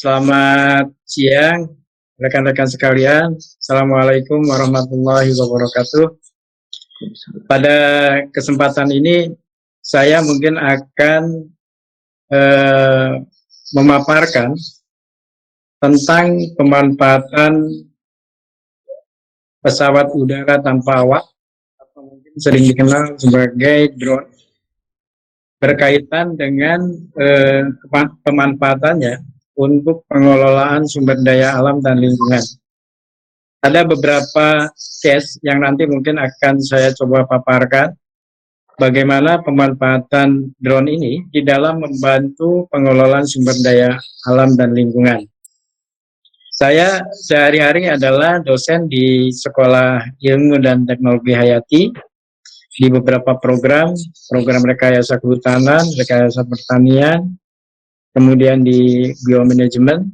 Selamat siang, rekan-rekan sekalian. Assalamualaikum warahmatullahi wabarakatuh. Pada kesempatan ini, saya mungkin akan memaparkan tentang pemanfaatan pesawat udara tanpa awak, atau mungkin sering dikenal sebagai drone, berkaitan dengan pemanfaatannya untuk pengelolaan sumber daya alam dan lingkungan. Ada beberapa case yang nanti mungkin akan saya coba paparkan bagaimana pemanfaatan drone ini di dalam membantu pengelolaan sumber daya alam dan lingkungan. Saya sehari-hari adalah dosen di Sekolah Ilmu dan Teknologi Hayati di beberapa program rekayasa kehutanan, rekayasa pertanian, kemudian di biomanajemen,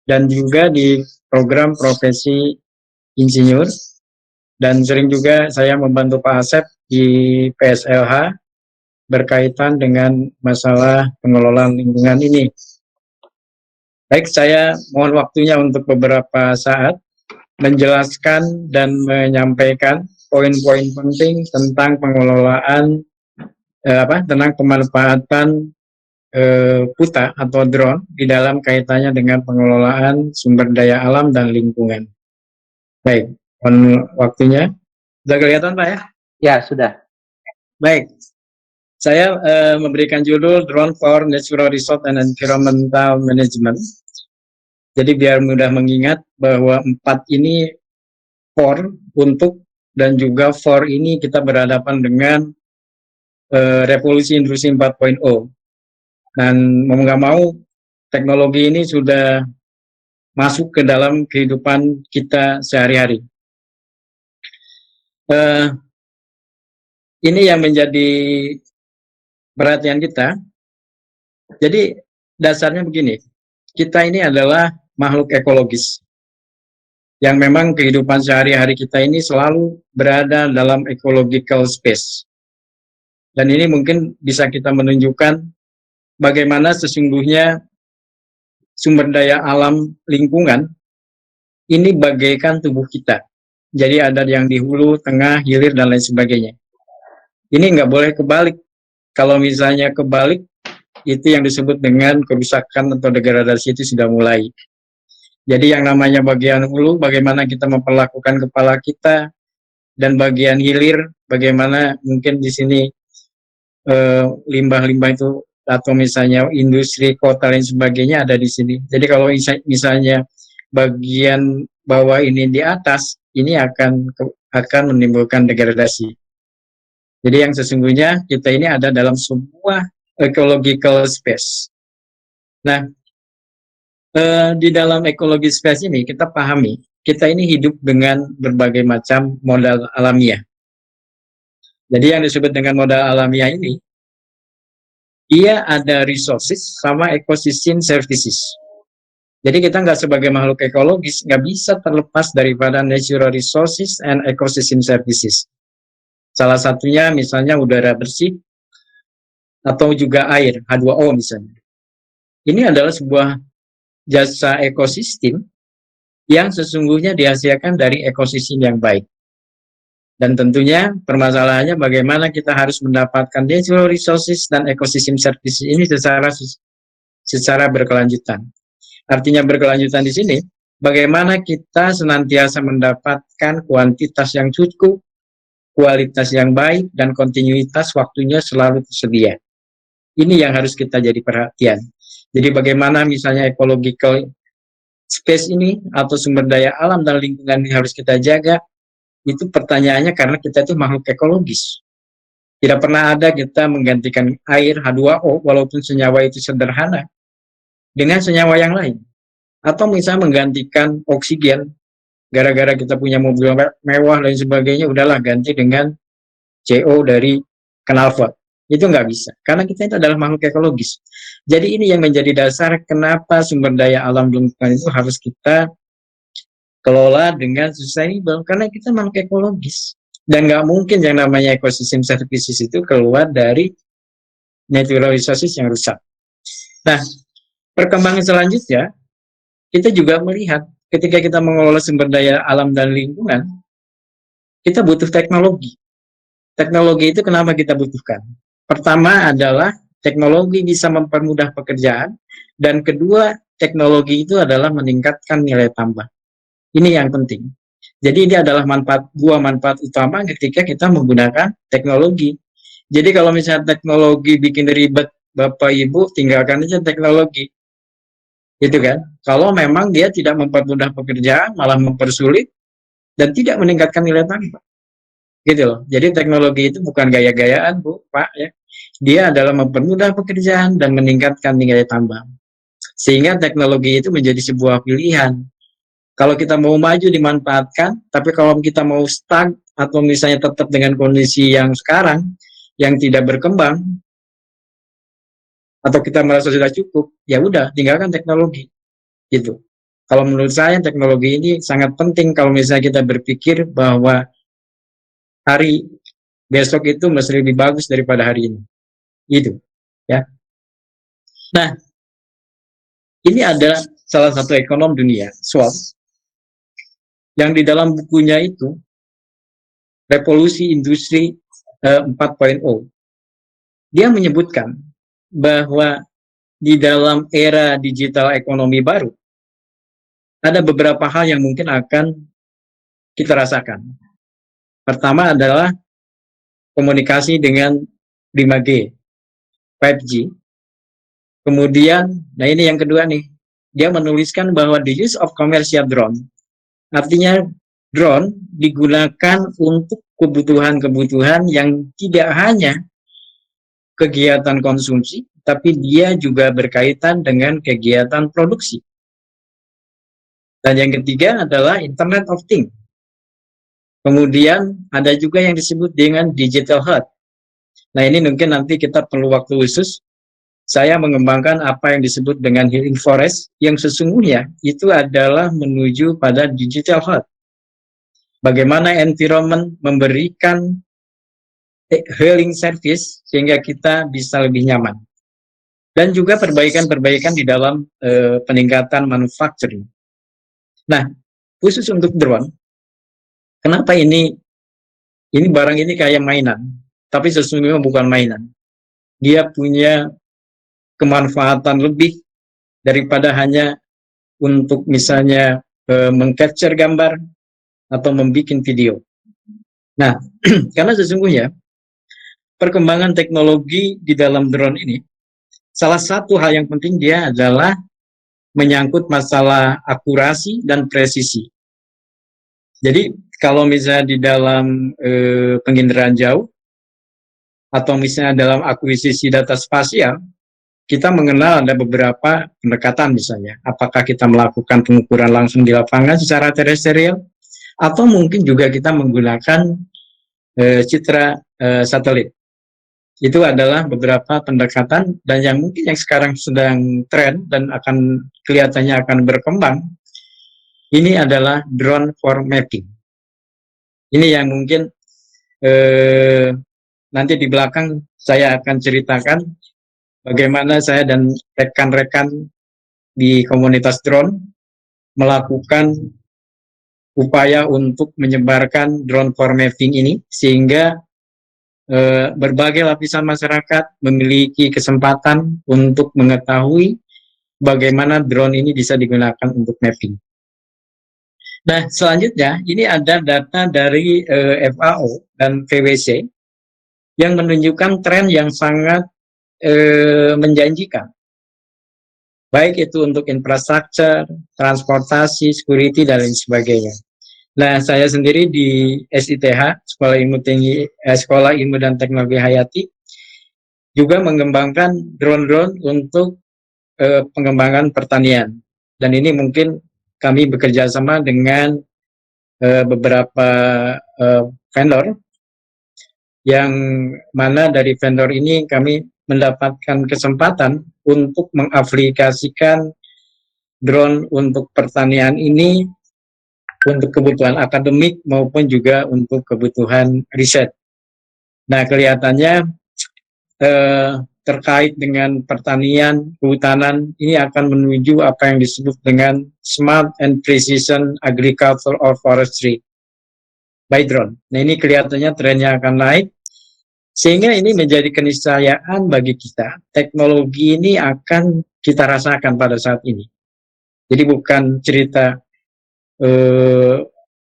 dan juga di program profesi insinyur, dan sering juga saya membantu Pak Asep di PSLH berkaitan dengan masalah pengelolaan lingkungan ini. Baik, saya mohon waktunya untuk beberapa saat menjelaskan dan menyampaikan poin-poin penting tentang pengelolaan tentang pemanfaatan PUTA atau drone di dalam kaitannya dengan pengelolaan sumber daya alam dan lingkungan. Baik, waktunya. Sudah kelihatan Pak ya? Ya, sudah. Baik, saya memberikan judul Drone for Natural Resource and Environmental Management. Jadi biar mudah mengingat bahwa 4 ini for, untuk, dan juga for ini kita berhadapan dengan revolusi industri 4.0. Dan mau nggak mau teknologi ini sudah masuk ke dalam kehidupan kita sehari-hari. Ini yang menjadi perhatian kita. Jadi dasarnya begini, kita ini adalah makhluk ekologis yang memang kehidupan sehari-hari kita ini selalu berada dalam ecological space. Dan ini mungkin bisa kita menunjukkan bagaimana sesungguhnya sumber daya alam lingkungan ini bagaikan tubuh kita. Jadi ada yang di hulu, tengah, hilir, dan lain sebagainya. Ini nggak boleh kebalik. Kalau misalnya kebalik, itu yang disebut dengan kerusakan atau degradasi itu sudah mulai. Jadi yang namanya bagian hulu, bagaimana kita memperlakukan kepala kita, dan bagian hilir, bagaimana mungkin di sini limbah-limbah itu atau misalnya industri kota dan sebagainya ada di sini. Jadi kalau misalnya bagian bawah ini di atas, ini akan menimbulkan degradasi. Jadi yang sesungguhnya kita ini ada dalam sebuah ecological space. Nah, di dalam ecological space ini kita pahami, kita ini hidup dengan berbagai macam modal alamiah. Jadi yang disebut dengan modal alamiah ini, ia ada resources sama ecosystem services. Jadi kita nggak sebagai makhluk ekologis, nggak bisa terlepas daripada natural resources and ecosystem services. Salah satunya misalnya udara bersih, atau juga air, H2O misalnya. Ini adalah sebuah jasa ekosistem yang sesungguhnya dihasilkan dari ekosistem yang baik. Dan tentunya permasalahannya bagaimana kita harus mendapatkan natural resources dan ecosystem services ini secara berkelanjutan. Artinya berkelanjutan di sini, bagaimana kita senantiasa mendapatkan kuantitas yang cukup, kualitas yang baik, dan kontinuitas waktunya selalu tersedia. Ini yang harus kita jadi perhatian. Jadi bagaimana misalnya ecological space ini atau sumber daya alam dan lingkungan ini harus kita jaga, itu pertanyaannya karena kita itu makhluk ekologis. Tidak pernah ada kita menggantikan air H2O walaupun senyawa itu sederhana dengan senyawa yang lain. Atau misalnya menggantikan oksigen, gara-gara kita punya mobil mewah dan sebagainya, udahlah ganti dengan CO dari knalpot. Itu nggak bisa, karena kita itu adalah makhluk ekologis. Jadi ini yang menjadi dasar kenapa sumber daya alam lingkungan itu harus kita kelola dengan sustainable, karena kita makhluk ekologis. Dan nggak mungkin yang namanya ekosistem services itu keluar dari naturalisasi yang rusak. Nah, perkembangan selanjutnya, kita juga melihat ketika kita mengelola sumber daya alam dan lingkungan, kita butuh teknologi. Teknologi itu kenapa kita butuhkan? Pertama adalah teknologi bisa mempermudah pekerjaan, dan kedua, teknologi itu adalah meningkatkan nilai tambah. Ini yang penting. Jadi ini adalah manfaat utama ketika kita menggunakan teknologi. Jadi kalau misalnya teknologi bikin ribet Bapak Ibu, tinggalkan aja teknologi. Gitu kan? Kalau memang dia tidak mempermudah pekerjaan, malah mempersulit dan tidak meningkatkan nilai tambah. Gitu loh. Jadi teknologi itu bukan gaya-gayaan, Bu, Pak ya. Dia adalah mempermudah pekerjaan dan meningkatkan nilai tambah. Sehingga teknologi itu menjadi sebuah pilihan. Kalau kita mau maju dimanfaatkan, tapi kalau kita mau stuck atau misalnya tetap dengan kondisi yang sekarang, yang tidak berkembang, atau kita merasa sudah cukup, ya udah tinggalkan teknologi. Gitu. Kalau menurut saya teknologi ini sangat penting kalau misalnya kita berpikir bahwa hari besok itu mesti lebih bagus daripada hari ini. Gitu. Ya. Nah, ini ada salah satu ekonom dunia, Schwab, yang di dalam bukunya itu Revolusi Industri 4.0, dia menyebutkan bahwa di dalam era digital ekonomi baru ada beberapa hal yang mungkin akan kita rasakan. Pertama adalah komunikasi dengan 5G, 5G. Kemudian, nah ini yang kedua nih, dia menuliskan bahwa the use of commercial drone, artinya drone digunakan untuk kebutuhan-kebutuhan yang tidak hanya kegiatan konsumsi, tapi dia juga berkaitan dengan kegiatan produksi. Dan yang ketiga adalah Internet of Things. Kemudian ada juga yang disebut dengan Digital Health. Nah ini mungkin nanti kita perlu waktu khusus. Saya mengembangkan apa yang disebut dengan healing forest, yang sesungguhnya itu adalah menuju pada Digital Health. Bagaimana environment memberikan healing service sehingga kita bisa lebih nyaman. Dan juga perbaikan-perbaikan di dalam peningkatan manufacturing. Nah, khusus untuk drone, kenapa ini barang ini kayak mainan, tapi sesungguhnya bukan mainan. Dia punya kemanfaatan lebih daripada hanya untuk misalnya mengcapture gambar atau membuat video. Nah, karena sesungguhnya perkembangan teknologi di dalam drone ini, salah satu hal yang penting dia adalah menyangkut masalah akurasi dan presisi. Jadi kalau misalnya di dalam penginderaan jauh atau misalnya dalam akuisisi data spasial, kita mengenal ada beberapa pendekatan misalnya. Apakah kita melakukan pengukuran langsung di lapangan secara terestrial, atau mungkin juga kita menggunakan citra satelit. Itu adalah beberapa pendekatan, dan yang mungkin yang sekarang sedang tren dan akan kelihatannya akan berkembang, ini adalah drone for mapping. Ini yang mungkin nanti di belakang saya akan ceritakan bagaimana saya dan rekan-rekan di komunitas drone melakukan upaya untuk menyebarkan drone for mapping ini, sehingga berbagai lapisan masyarakat memiliki kesempatan untuk mengetahui bagaimana drone ini bisa digunakan untuk mapping. Nah, selanjutnya ini ada data dari FAO dan VWC yang menunjukkan tren yang sangat menjanjikan. Baik itu untuk infrastruktur, transportasi, security, dan lain sebagainya. Nah, saya sendiri di SITH, Sekolah Ilmu dan Teknologi Hayati, juga mengembangkan drone-drone untuk pengembangan pertanian. Dan ini mungkin kami bekerja sama dengan beberapa vendor, yang mana dari vendor ini kami mendapatkan kesempatan untuk mengaplikasikan drone untuk pertanian ini untuk kebutuhan akademik maupun juga untuk kebutuhan riset. Nah, kelihatannya terkait dengan pertanian, kehutanan, ini akan menuju apa yang disebut dengan Smart and Precision Agriculture or Forestry by drone. Nah, ini kelihatannya trennya akan naik, sehingga ini menjadi keniscayaan bagi kita. Teknologi ini akan kita rasakan pada saat ini. Jadi bukan cerita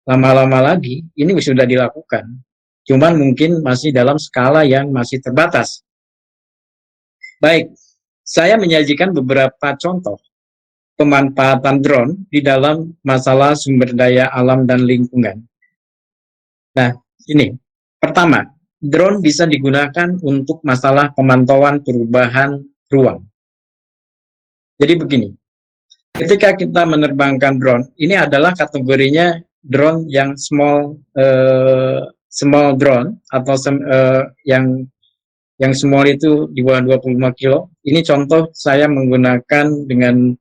lama-lama lagi, ini sudah dilakukan. Cuman mungkin masih dalam skala yang masih terbatas. Baik, saya menyajikan beberapa contoh pemanfaatan drone di dalam masalah sumber daya alam dan lingkungan. Nah, ini. Pertama, drone bisa digunakan untuk masalah pemantauan perubahan ruang. Jadi begini, ketika kita menerbangkan drone, ini adalah kategorinya drone yang small drone atau yang small itu di bawah 25 kilo. Ini contoh saya menggunakan dengan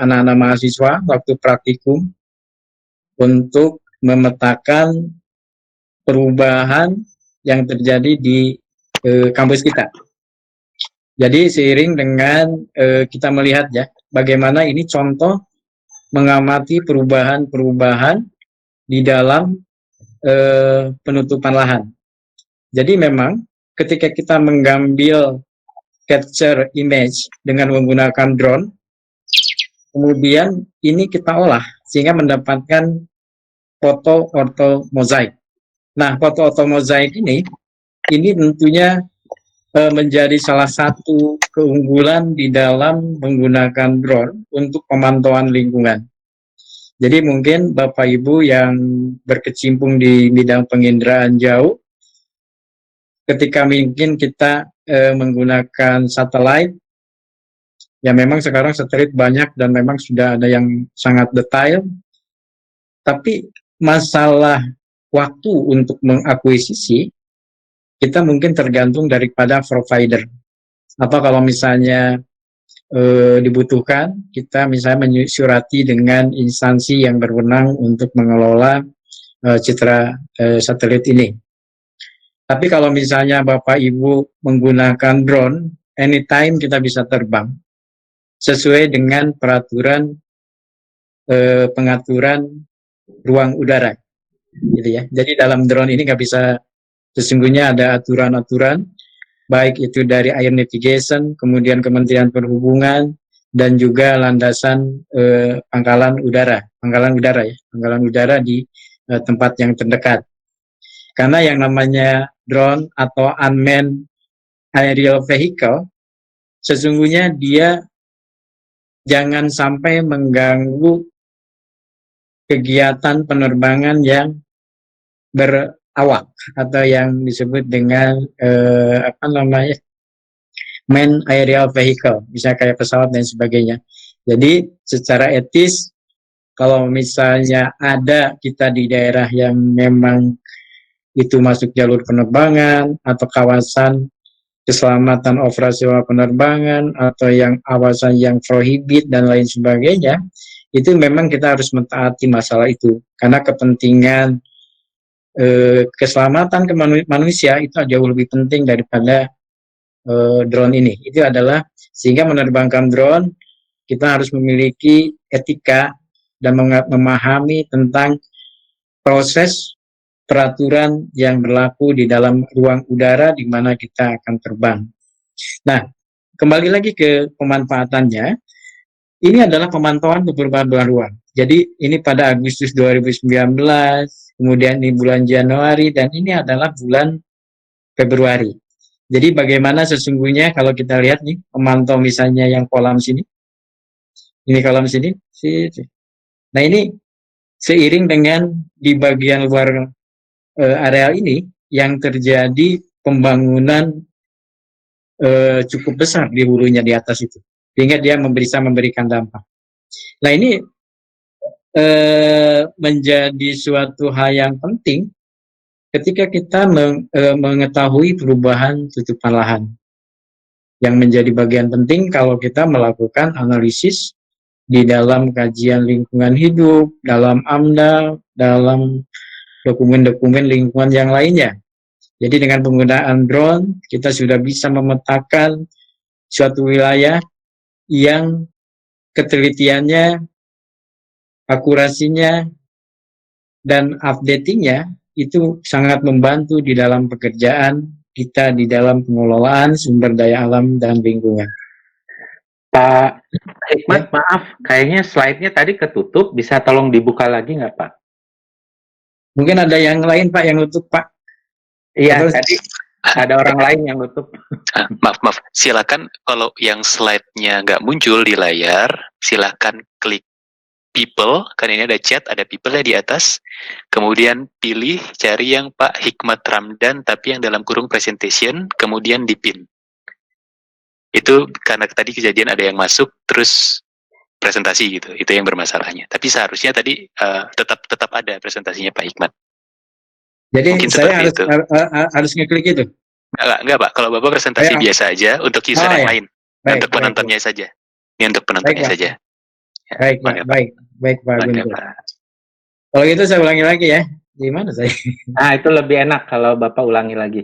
anak-anak mahasiswa waktu praktikum untuk memetakan perubahan yang terjadi di kampus kita. Jadi seiring dengan kita melihat ya, bagaimana ini contoh mengamati perubahan-perubahan di dalam penutupan lahan. Jadi memang ketika kita mengambil capture image dengan menggunakan drone, kemudian ini kita olah sehingga mendapatkan foto ortho mozaik. Nah, foto ortho mozaik ini tentunya menjadi salah satu keunggulan di dalam menggunakan drone untuk pemantauan lingkungan. Jadi mungkin Bapak Ibu yang berkecimpung di bidang penginderaan jauh, ketika mungkin kita menggunakan satelit, ya memang sekarang satelit banyak dan memang sudah ada yang sangat detail, tapi masalah waktu untuk mengakuisisi, kita mungkin tergantung daripada provider. Atau kalau misalnya dibutuhkan, kita misalnya menyurati dengan instansi yang berwenang untuk mengelola citra satelit ini. Tapi kalau misalnya Bapak Ibu menggunakan drone, anytime kita bisa terbang sesuai dengan peraturan pengaturan ruang udara, gitu ya. Jadi dalam drone ini nggak bisa, sesungguhnya ada aturan-aturan, baik itu dari Air Navigation, kemudian Kementerian Perhubungan, dan juga landasan pangkalan udara di tempat yang terdekat. Karena yang namanya drone atau unmanned aerial vehicle, sesungguhnya dia jangan sampai mengganggu kegiatan penerbangan yang berawak atau yang disebut dengan manned aerial vehicle, bisa kayak pesawat dan sebagainya. Jadi secara etis, kalau misalnya ada kita di daerah yang memang itu masuk jalur penerbangan atau kawasan keselamatan operasional penerbangan atau yang kawasan yang prohibit dan lain sebagainya, itu memang kita harus mentaati masalah itu, karena kepentingan keselamatan manusia itu jauh lebih penting daripada drone ini. Itu adalah, sehingga menerbangkan drone kita harus memiliki etika dan memahami tentang proses peraturan yang berlaku di dalam ruang udara di mana kita akan terbang. Nah, kembali lagi ke pemanfaatannya, ini adalah pemantauan perubahan ruang. Jadi ini pada Agustus 2019, kemudian di bulan Januari, dan ini adalah bulan Februari. Jadi bagaimana sesungguhnya kalau kita lihat nih, pemantau misalnya yang kolam sini, ini kolam sini, nah ini seiring dengan di bagian luar areal ini yang terjadi pembangunan cukup besar di hulunya di atas itu, sehingga dia bisa memberikan dampak. Nah ini menjadi suatu hal yang penting ketika kita mengetahui perubahan tutupan lahan, yang menjadi bagian penting kalau kita melakukan analisis di dalam kajian lingkungan hidup, dalam AMDAL, dalam dokumen-dokumen lingkungan yang lainnya. Jadi dengan penggunaan drone, kita sudah bisa memetakan suatu wilayah yang ketelitiannya, akurasinya, dan updatingnya itu sangat membantu di dalam pekerjaan kita di dalam pengelolaan sumber daya alam dan lingkungan. Pak Hikmat, maaf, kayaknya slide-nya tadi ketutup. Bisa tolong dibuka lagi nggak, Pak? Mungkin ada yang lain, Pak, yang nutup, Pak. Iya, tadi ada orang lain yang nutup. Maaf, silakan kalau yang slide-nya nggak muncul di layar, silakan klik people, kan ini ada chat, ada people-nya di atas, kemudian pilih, cari yang Pak Hikmat Ramdan, tapi yang dalam kurung presentation, kemudian dipin. Itu karena tadi kejadian ada yang masuk, terus presentasi gitu, itu yang bermasalahnya. Tapi seharusnya tadi tetap ada presentasinya Pak Hikmat. Jadi mungkin saya harus ngeklik itu? Enggak Pak, kalau Bapak presentasi biasa aja untuk user yang lain. Baik, untuk penontonnya saja. Ini untuk penontonnya saja. Baik, Pak Guntur. Kalau gitu saya ulangi lagi ya. Gimana saya? Nah, itu lebih enak kalau Bapak ulangi lagi.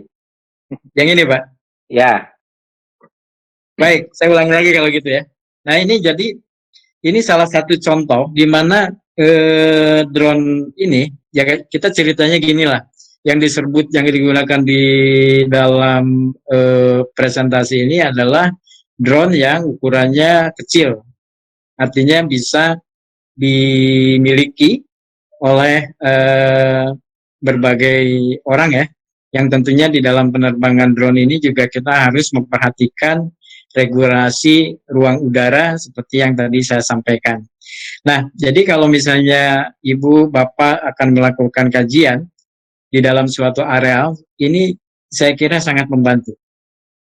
Yang ini, Pak? Ya. Baik, saya ulangi lagi kalau gitu ya. Nah, ini salah satu contoh di mana drone ini, ya kita ceritanya gini lah, yang digunakan di dalam presentasi ini adalah drone yang ukurannya kecil, artinya bisa dimiliki oleh berbagai orang ya, yang tentunya di dalam penerbangan drone ini juga kita harus memperhatikan regulasi ruang udara seperti yang tadi saya sampaikan. Nah, jadi kalau misalnya Ibu, Bapak akan melakukan kajian di dalam suatu areal, ini saya kira sangat membantu.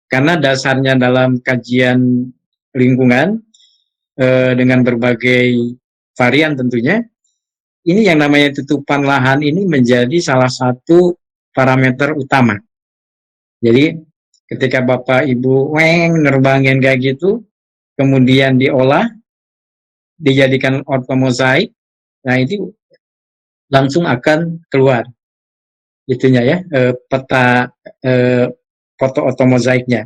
Karena dasarnya dalam kajian lingkungan dengan berbagai varian tentunya, ini yang namanya tutupan lahan ini menjadi salah satu parameter utama. Jadi ketika Bapak Ibu nerbangin kayak gitu, kemudian diolah, dijadikan ortomozaik, nah itu langsung akan keluar itunya ya, peta foto ortomozaiknya.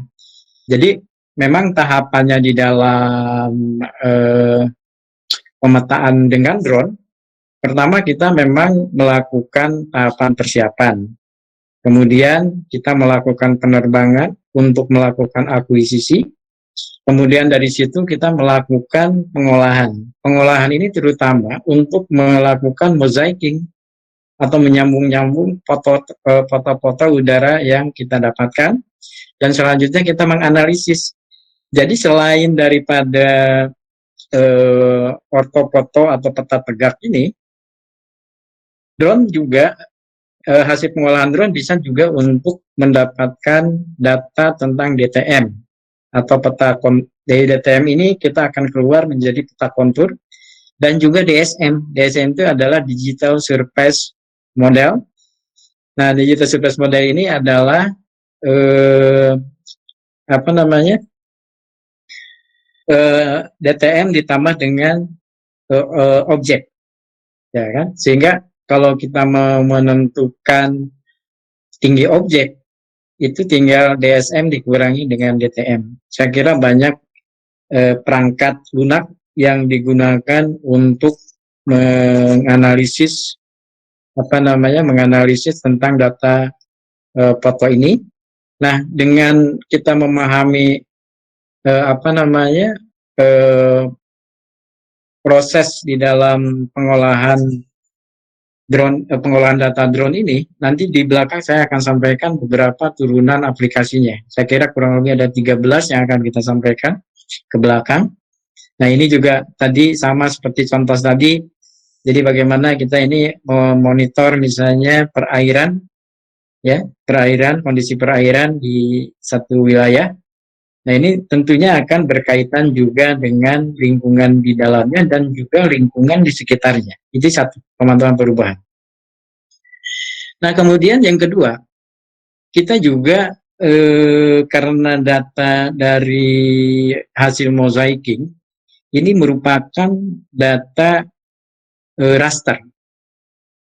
Jadi memang tahapannya di dalam pemetaan dengan drone, pertama kita memang melakukan tahapan persiapan. Kemudian kita melakukan penerbangan untuk melakukan akuisisi. Kemudian dari situ kita melakukan pengolahan. Pengolahan ini terutama untuk melakukan mosaiking atau menyambung-nyambung foto-foto udara yang kita dapatkan. Dan selanjutnya kita menganalisis. Jadi selain daripada ortofoto atau peta tegak ini, drone juga hasil pengolahan drone bisa juga untuk mendapatkan data tentang DTM atau peta dari DTM ini kita akan keluar menjadi peta kontur dan juga DSM. DSM itu adalah Digital Surface Model. Nah, Digital Surface Model ini adalah DTM ditambah dengan objek, ya kan? Sehingga kalau kita mau menentukan tinggi objek, itu tinggal DSM dikurangi dengan DTM. Saya kira banyak perangkat lunak yang digunakan untuk menganalisis tentang data foto ini. Nah, dengan kita memahami proses di dalam pengolahan data drone ini, nanti di belakang saya akan sampaikan beberapa turunan aplikasinya. Saya kira kurang lebih ada 13 yang akan kita sampaikan ke belakang. Nah, ini juga tadi sama seperti contoh tadi, jadi bagaimana kita ini memonitor misalnya perairan, ya, kondisi perairan di satu wilayah. Nah, ini tentunya akan berkaitan juga dengan lingkungan di dalamnya dan juga lingkungan di sekitarnya. Itu satu, pemantauan perubahan. Nah, kemudian yang kedua, kita juga karena data dari hasil mosaiking, ini merupakan data raster.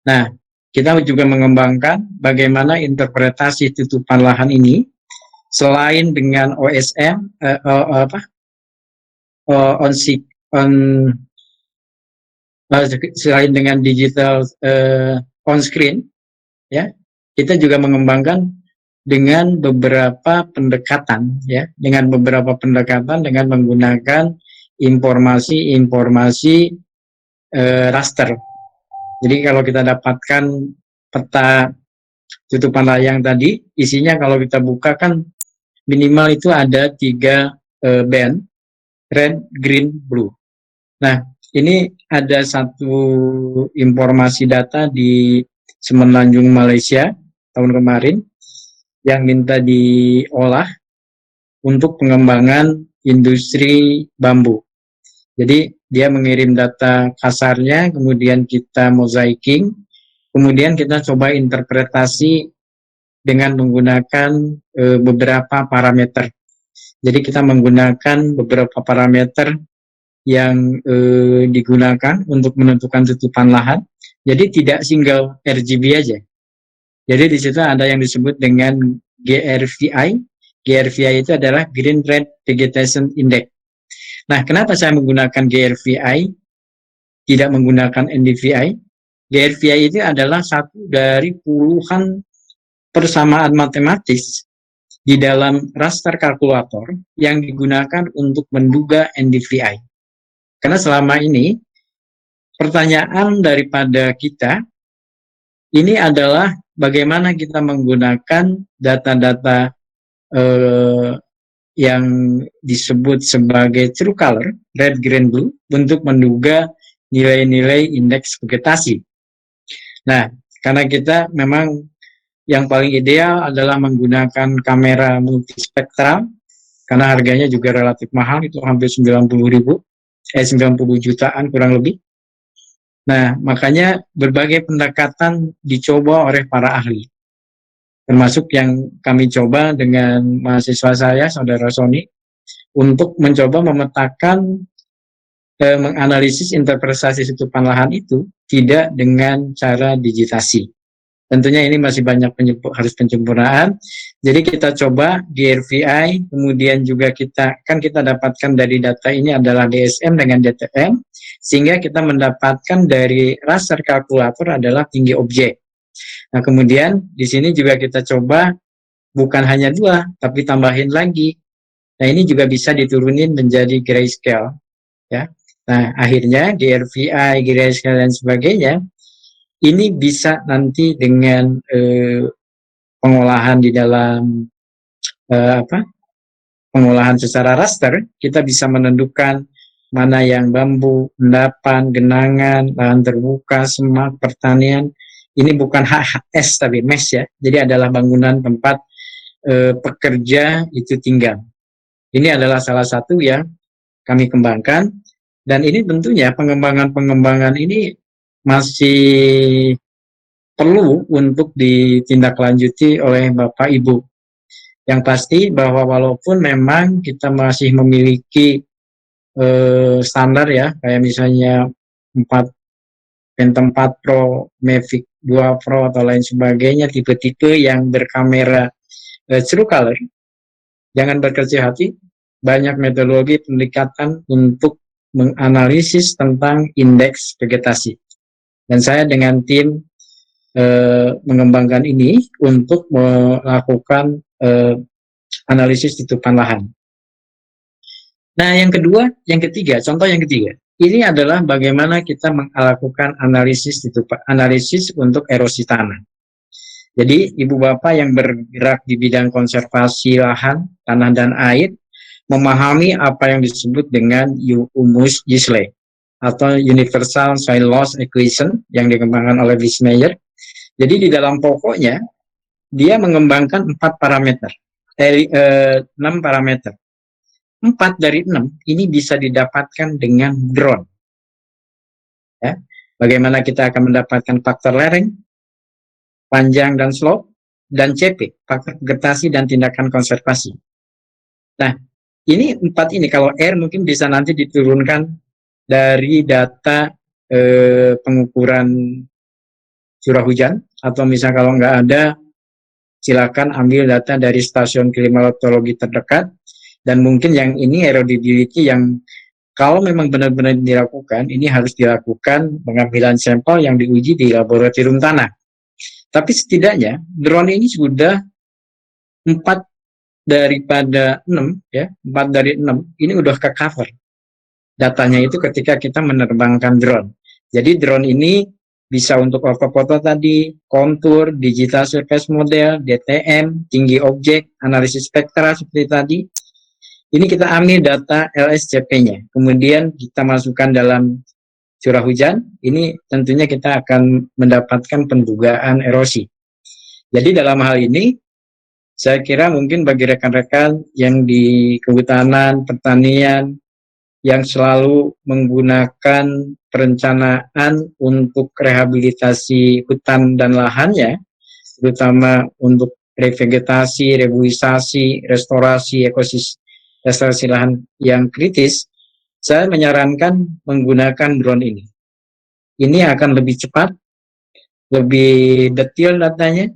Nah, kita juga mengembangkan bagaimana interpretasi tutupan lahan ini selain dengan OSM, selain dengan digital on screen, ya, kita juga mengembangkan dengan beberapa pendekatan, ya, dengan menggunakan informasi raster. Jadi kalau kita dapatkan peta tutupan layang tadi, isinya kalau kita buka kan minimal itu ada 3 band, red, green, blue. Nah, ini ada satu informasi data di Semenanjung Malaysia tahun kemarin yang minta diolah untuk pengembangan industri bambu. Jadi dia mengirim data kasarnya, kemudian kita mosaiking, kemudian kita coba interpretasi dengan menggunakan beberapa parameter. Jadi kita menggunakan beberapa parameter yang digunakan untuk menentukan tutupan lahan. Jadi tidak single RGB aja. Jadi di situ ada yang disebut dengan GRVI. GRVI itu adalah Green Red Vegetation Index. Nah, kenapa saya menggunakan GRVI, tidak menggunakan NDVI? GRVI itu adalah satu dari puluhan persamaan matematis di dalam raster kalkulator yang digunakan untuk menduga NDVI. Karena selama ini, pertanyaan daripada kita, ini adalah bagaimana kita menggunakan data-data yang disebut sebagai true color, red, green, blue, untuk menduga nilai-nilai indeks vegetasi. Nah, karena kita memang yang paling ideal adalah menggunakan kamera multispektral, karena harganya juga relatif mahal, itu hampir 90 jutaan kurang lebih. Nah, makanya berbagai pendekatan dicoba oleh para ahli. Termasuk yang kami coba dengan mahasiswa saya, Saudara Sony, untuk mencoba memetakan, menganalisis interpretasi tutupan lahan itu tidak dengan cara digitasi. Tentunya ini masih banyak harus penyempurnaan. Jadi kita coba GRVI, kemudian juga kita dapatkan dari data ini adalah DSM dengan DTM, sehingga kita mendapatkan dari raster kalkulator adalah tinggi objek. Nah, kemudian di sini juga kita coba bukan hanya 2, tapi tambahin lagi. Nah, ini juga bisa diturunin menjadi grayscale, ya. Nah, akhirnya GRVI, grayscale dan sebagainya ini bisa nanti dengan pengolahan di dalam pengolahan secara raster, kita bisa menentukan mana yang bambu, endapan, genangan, lahan terbuka, semak, pertanian. Ini bukan HHS tapi mesh, ya. Jadi adalah bangunan tempat pekerja itu tinggal. Ini adalah salah satu yang kami kembangkan, dan ini tentunya pengembangan ini masih perlu untuk ditindaklanjuti oleh Bapak Ibu. Yang pasti bahwa walaupun memang kita masih memiliki standar, ya, kayak misalnya Phantom 4 Pro, Mavic 2 Pro atau lain sebagainya, tipe-tipe yang berkamera true color, jangan berkecil hati, banyak metodologi pendekatan untuk menganalisis tentang indeks vegetasi. Dan saya dengan tim mengembangkan ini untuk melakukan analisis tutupan lahan. Nah, yang ketiga, ini adalah bagaimana kita melakukan analisis untuk erosi tanah. Jadi, Ibu Bapak yang bergerak di bidang konservasi lahan, tanah dan air, memahami apa yang disebut dengan UMUS-GISLE atau Universal Soil Loss Equation yang dikembangkan oleh Wiesmeyer. Jadi di dalam pokoknya dia mengembangkan 6 parameter. 4 dari 6 ini bisa didapatkan dengan drone. Ya. Bagaimana kita akan mendapatkan faktor lereng, panjang dan slope, dan CP, faktor vegetasi dan tindakan konservasi. Nah, ini 4 ini, kalau R mungkin bisa nanti diturunkan dari data pengukuran curah hujan, atau misal kalau nggak ada, silakan ambil data dari stasiun klimatologi terdekat, dan mungkin yang ini aerodidity yang kalau memang benar-benar dilakukan, ini harus dilakukan pengambilan sampel yang diuji di laboratorium tanah. Tapi setidaknya drone ini sudah 4 daripada 6, ya, 4 dari 6, ini udah ke cover datanya itu ketika kita menerbangkan drone. Jadi drone ini bisa untuk ortofoto tadi, kontur, digital surface model, DTM, tinggi objek, analisis spektra seperti tadi. Ini kita ambil data LSCP-nya, kemudian kita masukkan dalam curah hujan. Ini tentunya kita akan mendapatkan pendugaan erosi. Jadi dalam hal ini, saya kira mungkin bagi rekan-rekan yang di kehutanan, pertanian, yang selalu menggunakan perencanaan untuk rehabilitasi hutan dan lahannya, terutama untuk revegetasi, rebuisasi, restorasi ekosistem, restorasi lahan yang kritis, saya menyarankan menggunakan drone ini. Ini akan lebih cepat, lebih detail datanya,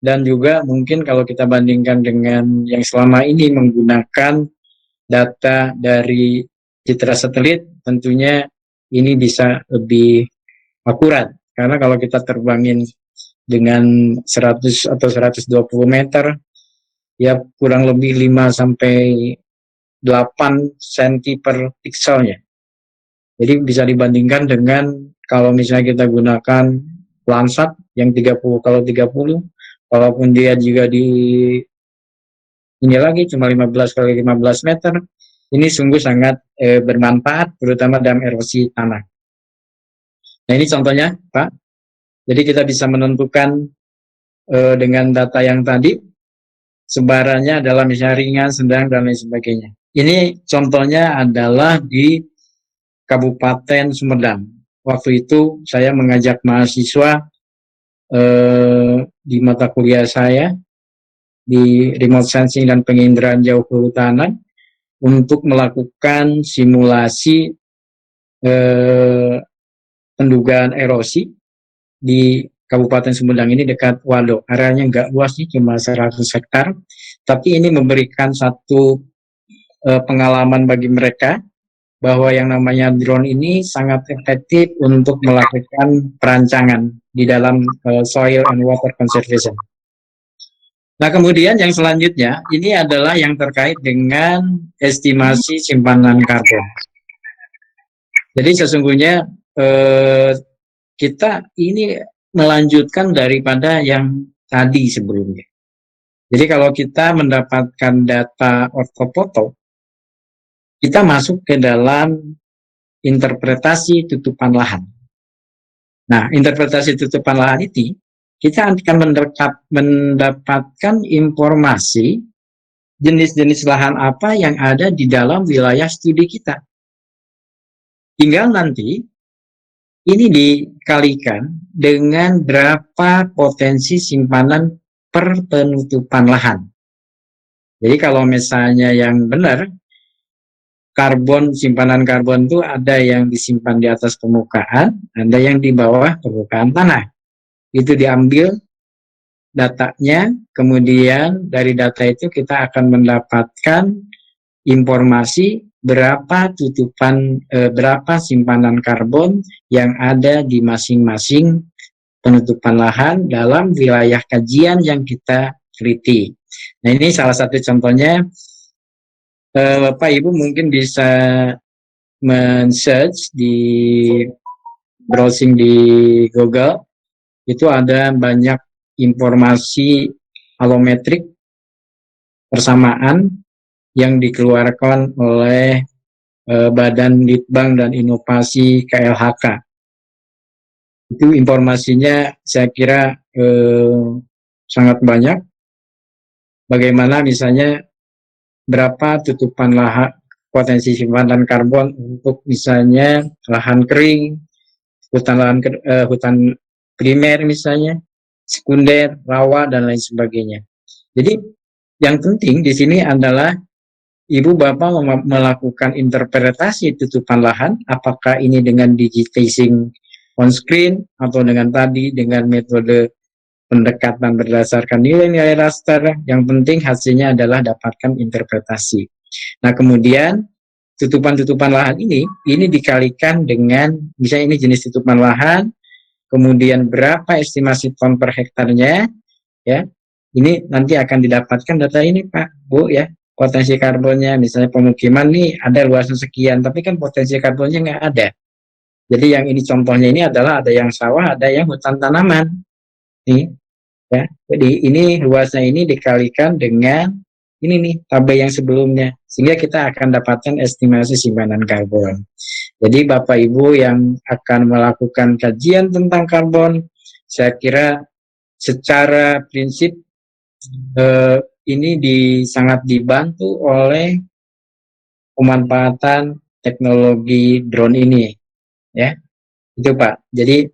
dan juga mungkin kalau kita bandingkan dengan yang selama ini menggunakan data dari citra satelit, tentunya ini bisa lebih akurat. Karena kalau kita terbangin dengan 100 atau 120 meter, ya kurang lebih 5 sampai 8 cm per pikselnya. Jadi bisa dibandingkan dengan kalau misalnya kita gunakan Landsat yang 30 kalau 30, walaupun dia juga di ini lagi cuma 15 kali 15 meter, ini sungguh sangat bermanfaat, terutama dalam erosi tanah. Nah ini contohnya, Pak. Jadi kita bisa menentukan dengan data yang tadi, sebarannya adalah misalnya ringan, sedang, dan lain sebagainya. Ini contohnya adalah di Kabupaten Sumedang. Waktu itu saya mengajak mahasiswa di mata kuliah saya, di remote sensing dan penginderaan jauh kehutanan, untuk melakukan simulasi pendugaan erosi di Kabupaten Sumedang ini dekat Wado. Areanya nggak luas sih, cuma 100 hektar, tapi ini memberikan satu pengalaman bagi mereka bahwa yang namanya drone ini sangat efektif untuk melakukan perancangan di dalam soil and water conservation. Nah, kemudian yang selanjutnya, ini adalah yang terkait dengan estimasi simpanan karbon. Jadi sesungguhnya kita ini melanjutkan daripada yang tadi sebelumnya. Jadi kalau kita mendapatkan data ortofoto, kita masuk ke dalam interpretasi tutupan lahan. Nah, interpretasi tutupan lahan ini, kita akan mendapatkan informasi jenis-jenis lahan apa yang ada di dalam wilayah studi kita. Tinggal nanti ini dikalikan dengan berapa potensi simpanan per penutupan lahan. Jadi kalau misalnya yang benar, karbon, simpanan karbon itu ada yang disimpan di atas permukaan, ada yang di bawah permukaan tanah. Itu diambil datanya, kemudian dari data itu kita akan mendapatkan informasi berapa tutupan, berapa simpanan karbon yang ada di masing-masing penutupan lahan dalam wilayah kajian yang kita teliti. Nah ini salah satu contohnya. Bapak Ibu mungkin bisa men-search di browsing di Google, itu ada banyak informasi alometrik persamaan yang dikeluarkan oleh Badan Litbang dan Inovasi KLHK. Itu informasinya saya kira sangat banyak. Bagaimana misalnya berapa tutupan lahan, potensi simpanan karbon untuk misalnya lahan kering, hutan primer misalnya, sekunder, rawa, dan lain sebagainya. Jadi yang penting di sini adalah Ibu Bapak melakukan interpretasi tutupan lahan, apakah ini dengan digitizing on screen atau dengan metode pendekatan berdasarkan nilai-nilai raster. Yang penting hasilnya adalah dapatkan interpretasi. Nah, kemudian tutupan-tutupan lahan ini dikalikan dengan, misalnya ini jenis tutupan lahan, kemudian berapa estimasi ton per hektarnya, ya. Ini nanti akan didapatkan data ini, Pak, Bu, ya. Potensi karbonnya, misalnya pemukiman nih ada luasan sekian, tapi kan potensi karbonnya nggak ada. Jadi yang ini contohnya ini adalah ada yang sawah, ada yang hutan tanaman. Nih, ya. Jadi ini luasnya ini dikalikan dengan ini nih tabel yang sebelumnya, sehingga kita akan dapatkan estimasi simpanan karbon. Jadi Bapak Ibu yang akan melakukan kajian tentang karbon, saya kira secara prinsip ini sangat dibantu oleh pemanfaatan teknologi drone ini, ya. Itu Pak. Jadi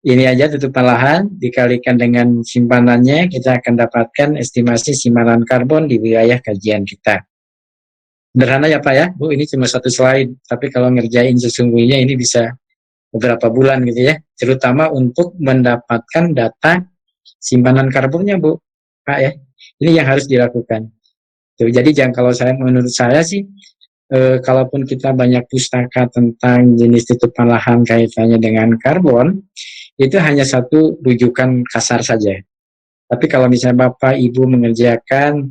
ini aja tutupan lahan dikalikan dengan simpanannya, kita akan dapatkan estimasi simpanan karbon di wilayah kajian kita. Sederhana ya Pak ya, Bu, ini cuma satu slide, tapi kalau ngerjain sesungguhnya ini bisa beberapa bulan gitu ya, terutama untuk mendapatkan data simpanan karbonnya, Bu, Pak ya. Ini yang harus dilakukan. Tuh, jadi menurut saya sih, kalaupun kita banyak pustaka tentang jenis tutupan lahan kaitannya dengan karbon, itu hanya satu rujukan kasar saja. Tapi kalau misalnya Bapak Ibu mengerjakan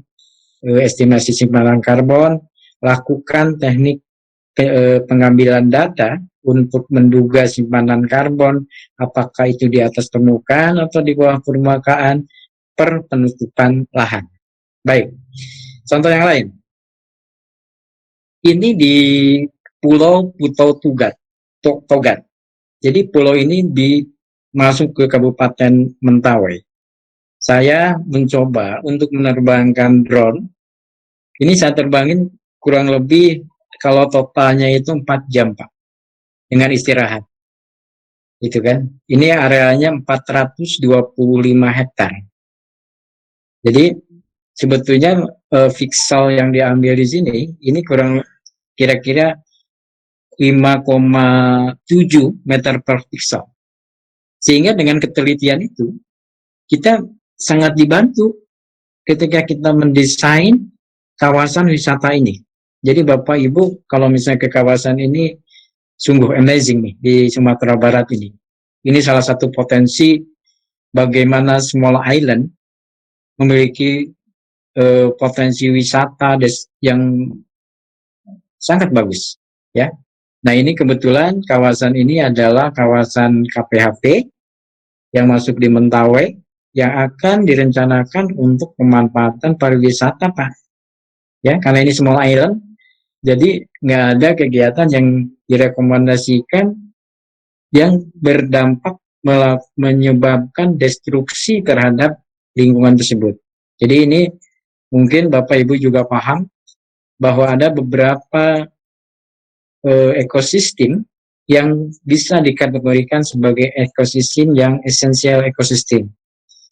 estimasi simpanan karbon, lakukan teknik pengambilan data untuk menduga simpanan karbon, apakah itu di atas permukaan atau di bawah permukaan per penutupan lahan. Baik, contoh yang lain. Ini di Pulau Togat. Jadi pulau ini masuk ke Kabupaten Mentawai. Saya mencoba untuk menerbangkan drone. Ini saya terbangin kurang lebih kalau totalnya itu 4 jam, Pak. Dengan istirahat. Itu kan. Ini areanya 425 hektar. Jadi sebetulnya pixel yang diambil di sini ini kira-kira 5,7 meter per pixel. Sehingga dengan ketelitian itu kita sangat dibantu ketika kita mendesain kawasan wisata ini. Jadi Bapak Ibu kalau misalnya ke kawasan ini sungguh amazing nih di Sumatera Barat ini. Ini salah satu potensi bagaimana small island memiliki potensi wisata yang sangat bagus, ya. Nah, ini kebetulan kawasan ini adalah kawasan KPHP yang masuk di Mentawai yang akan direncanakan untuk pemanfaatan pariwisata, Pak. Ya, karena ini small island, jadi nggak ada kegiatan yang direkomendasikan yang berdampak menyebabkan destruksi terhadap lingkungan tersebut. Jadi ini mungkin Bapak Ibu juga paham bahwa ada beberapa ekosistem yang bisa dikategorikan sebagai ekosistem yang esensial ekosistem.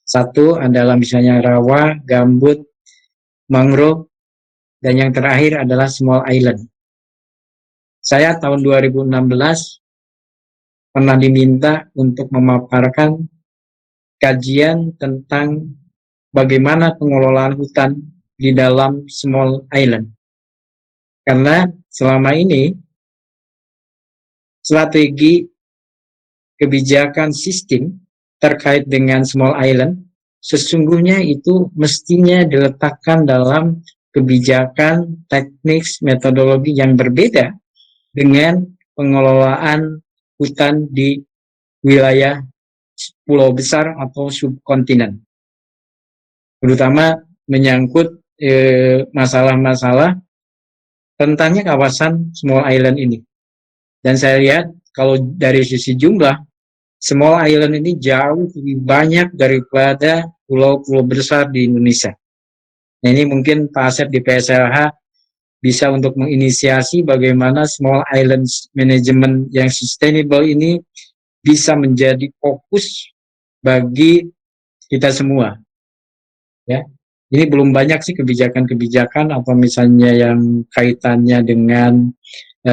Satu adalah misalnya rawa, gambut, mangrove, dan yang terakhir adalah small island. Saya tahun 2016 pernah diminta untuk memaparkan kajian tentang bagaimana pengelolaan hutan di dalam small island. Karena selama ini strategi kebijakan sistem terkait dengan small island sesungguhnya itu mestinya diletakkan dalam kebijakan teknik metodologi yang berbeda dengan pengelolaan hutan di wilayah pulau besar atau subkontinen, terutama menyangkut masalah-masalah tentangnya kawasan small island ini. Dan saya lihat kalau dari sisi jumlah, small island ini jauh lebih banyak daripada pulau-pulau besar di Indonesia. Nah, ini mungkin Pak Asep di PSLH bisa untuk menginisiasi bagaimana small island management yang sustainable ini bisa menjadi fokus bagi kita semua. Ya, ini belum banyak sih kebijakan-kebijakan atau misalnya yang kaitannya dengan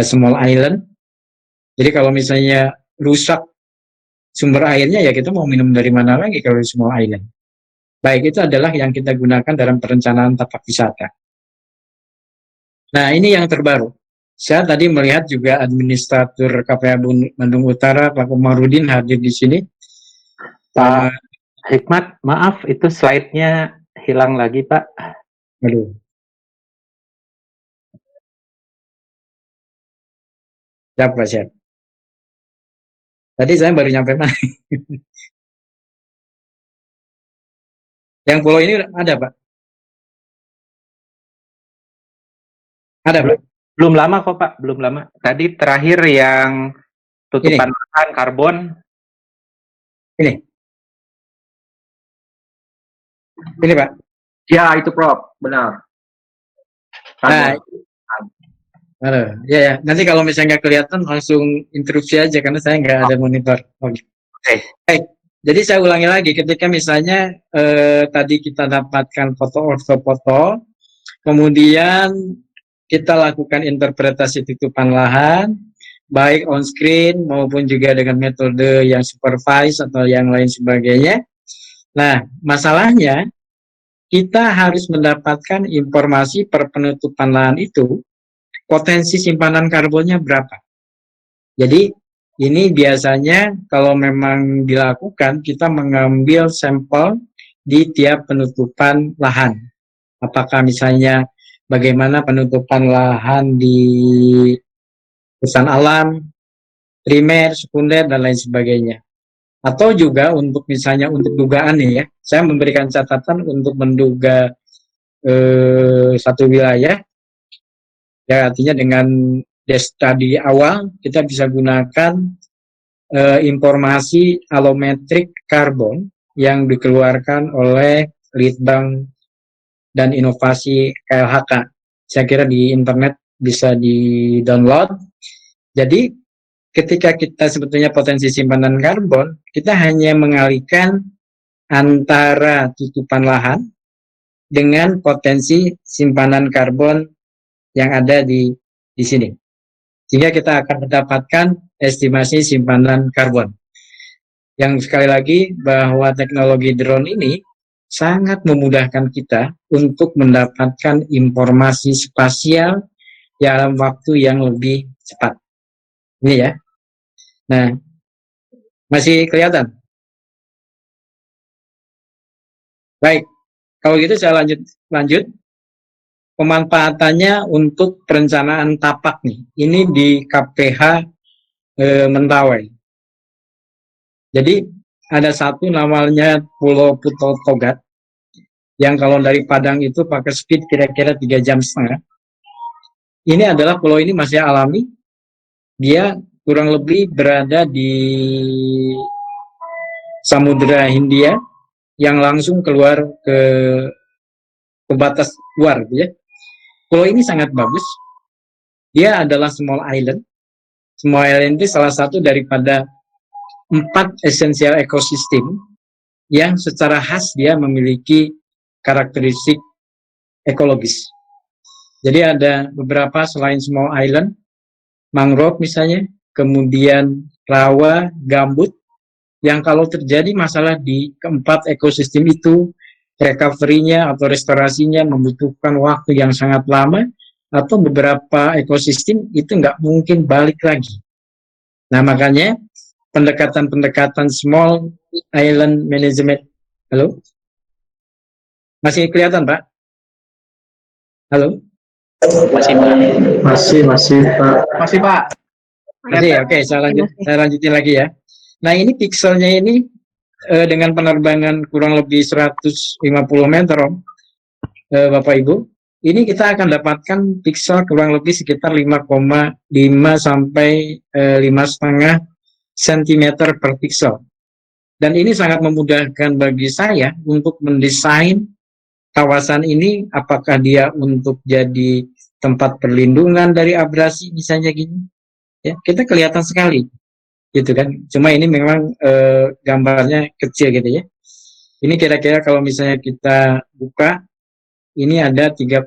small island. Jadi kalau misalnya rusak sumber airnya ya kita mau minum dari mana lagi kalau di small island. Baik, itu adalah yang kita gunakan dalam perencanaan tapak wisata. Nah, ini yang terbaru. Saya tadi melihat juga administrator KPH Bandung Utara, Pak Komarudin hadir di sini. Pak Hikmat, maaf itu slide-nya hilang lagi, Pak. Aduh. Siap, Pak, siap. Tadi saya baru nyampe mana? Yang pulau ini ada, Pak? Ada, Pak? Belum lama kok, Pak. Belum lama. Tadi terakhir yang tutupan lahan karbon. Ini. Ini, Pak. Ya, itu Prof. Benar. Nah, halo. Ya, ya. Nanti kalau misalnya nggak kelihatan langsung interupsi aja karena saya nggak ada monitor. Oke. Baik. Jadi saya ulangi lagi, ketika misalnya tadi kita dapatkan foto ortofoto, kemudian kita lakukan interpretasi tutupan lahan, baik on screen maupun juga dengan metode yang supervise atau yang lain sebagainya. Nah, masalahnya kita harus mendapatkan informasi per penutupan lahan itu, potensi simpanan karbonnya berapa. Jadi ini biasanya kalau memang dilakukan, kita mengambil sampel di tiap penutupan lahan. Apakah misalnya bagaimana penutupan lahan di hutan alam, primer, sekunder, dan lain sebagainya. Atau juga untuk misalnya untuk dugaan nih ya, saya memberikan catatan untuk menduga satu wilayah, ya artinya dengan tadi awal kita bisa gunakan informasi alometrik karbon yang dikeluarkan oleh Litbang dan Inovasi KLHK. Saya kira di internet bisa di-download. Jadi ketika kita sebetulnya potensi simpanan karbon, kita hanya mengalihkan antara tutupan lahan dengan potensi simpanan karbon yang ada di sini. Sehingga kita akan mendapatkan estimasi simpanan karbon. Yang sekali lagi bahwa teknologi drone ini sangat memudahkan kita untuk mendapatkan informasi spasial dalam waktu yang lebih cepat. Ini ya. Nah, masih kelihatan? Baik, kalau gitu saya lanjut. Pemanfaatannya untuk perencanaan tapak nih. Ini di KPH Mentawai. Jadi ada satu namanya Pulau Puto Togat yang kalau dari Padang itu pakai speed kira-kira 3,5 jam. Ini adalah pulau ini masih alami. Dia kurang lebih berada di Samudra Hindia yang langsung keluar ke batas luar, gitu ya. Pulau ini sangat bagus. Dia adalah small island. Small island itu salah satu daripada 4 esensial ekosistem yang secara khas dia memiliki karakteristik ekologis. Jadi ada beberapa selain small island, mangrove misalnya, kemudian rawa, gambut, yang kalau terjadi masalah di keempat ekosistem itu, recovery-nya atau restorasinya membutuhkan waktu yang sangat lama, atau beberapa ekosistem itu nggak mungkin balik lagi. Nah, makanya pendekatan-pendekatan small island management. Halo? Masih kelihatan, Pak? Halo? Masih, Pak. Masih, Pak. Masih, Pak. Masih, oke, saya lanjutin lagi ya. Nah, ini pikselnya ini dengan penerbangan kurang lebih 150 meter, Bapak Ibu. Ini kita akan dapatkan piksel kurang lebih sekitar 5,5 sampai 5,5 cm per piksel. Dan ini sangat memudahkan bagi saya untuk mendesain kawasan ini, apakah dia untuk jadi tempat perlindungan dari abrasi, misalnya gini. Ya, kita kelihatan sekali, gitu kan. Cuma ini memang gambarnya kecil gitu ya. Ini kira-kira kalau misalnya kita buka, ini ada 3,5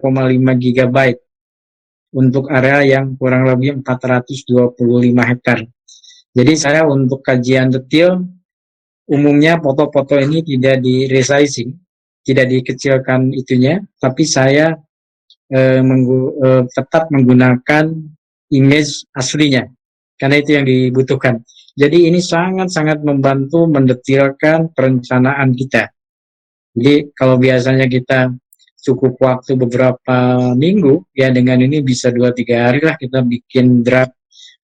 GB untuk area yang kurang lebih 425 hektar. Jadi saya untuk kajian detail, umumnya foto-foto ini tidak di resizing, tidak dikecilkan itunya, tapi saya tetap menggunakan image aslinya, karena itu yang dibutuhkan. Jadi ini sangat-sangat membantu mendetilkan perencanaan kita. Jadi kalau biasanya kita cukup waktu beberapa minggu, ya dengan ini bisa 2-3 hari lah kita bikin draft,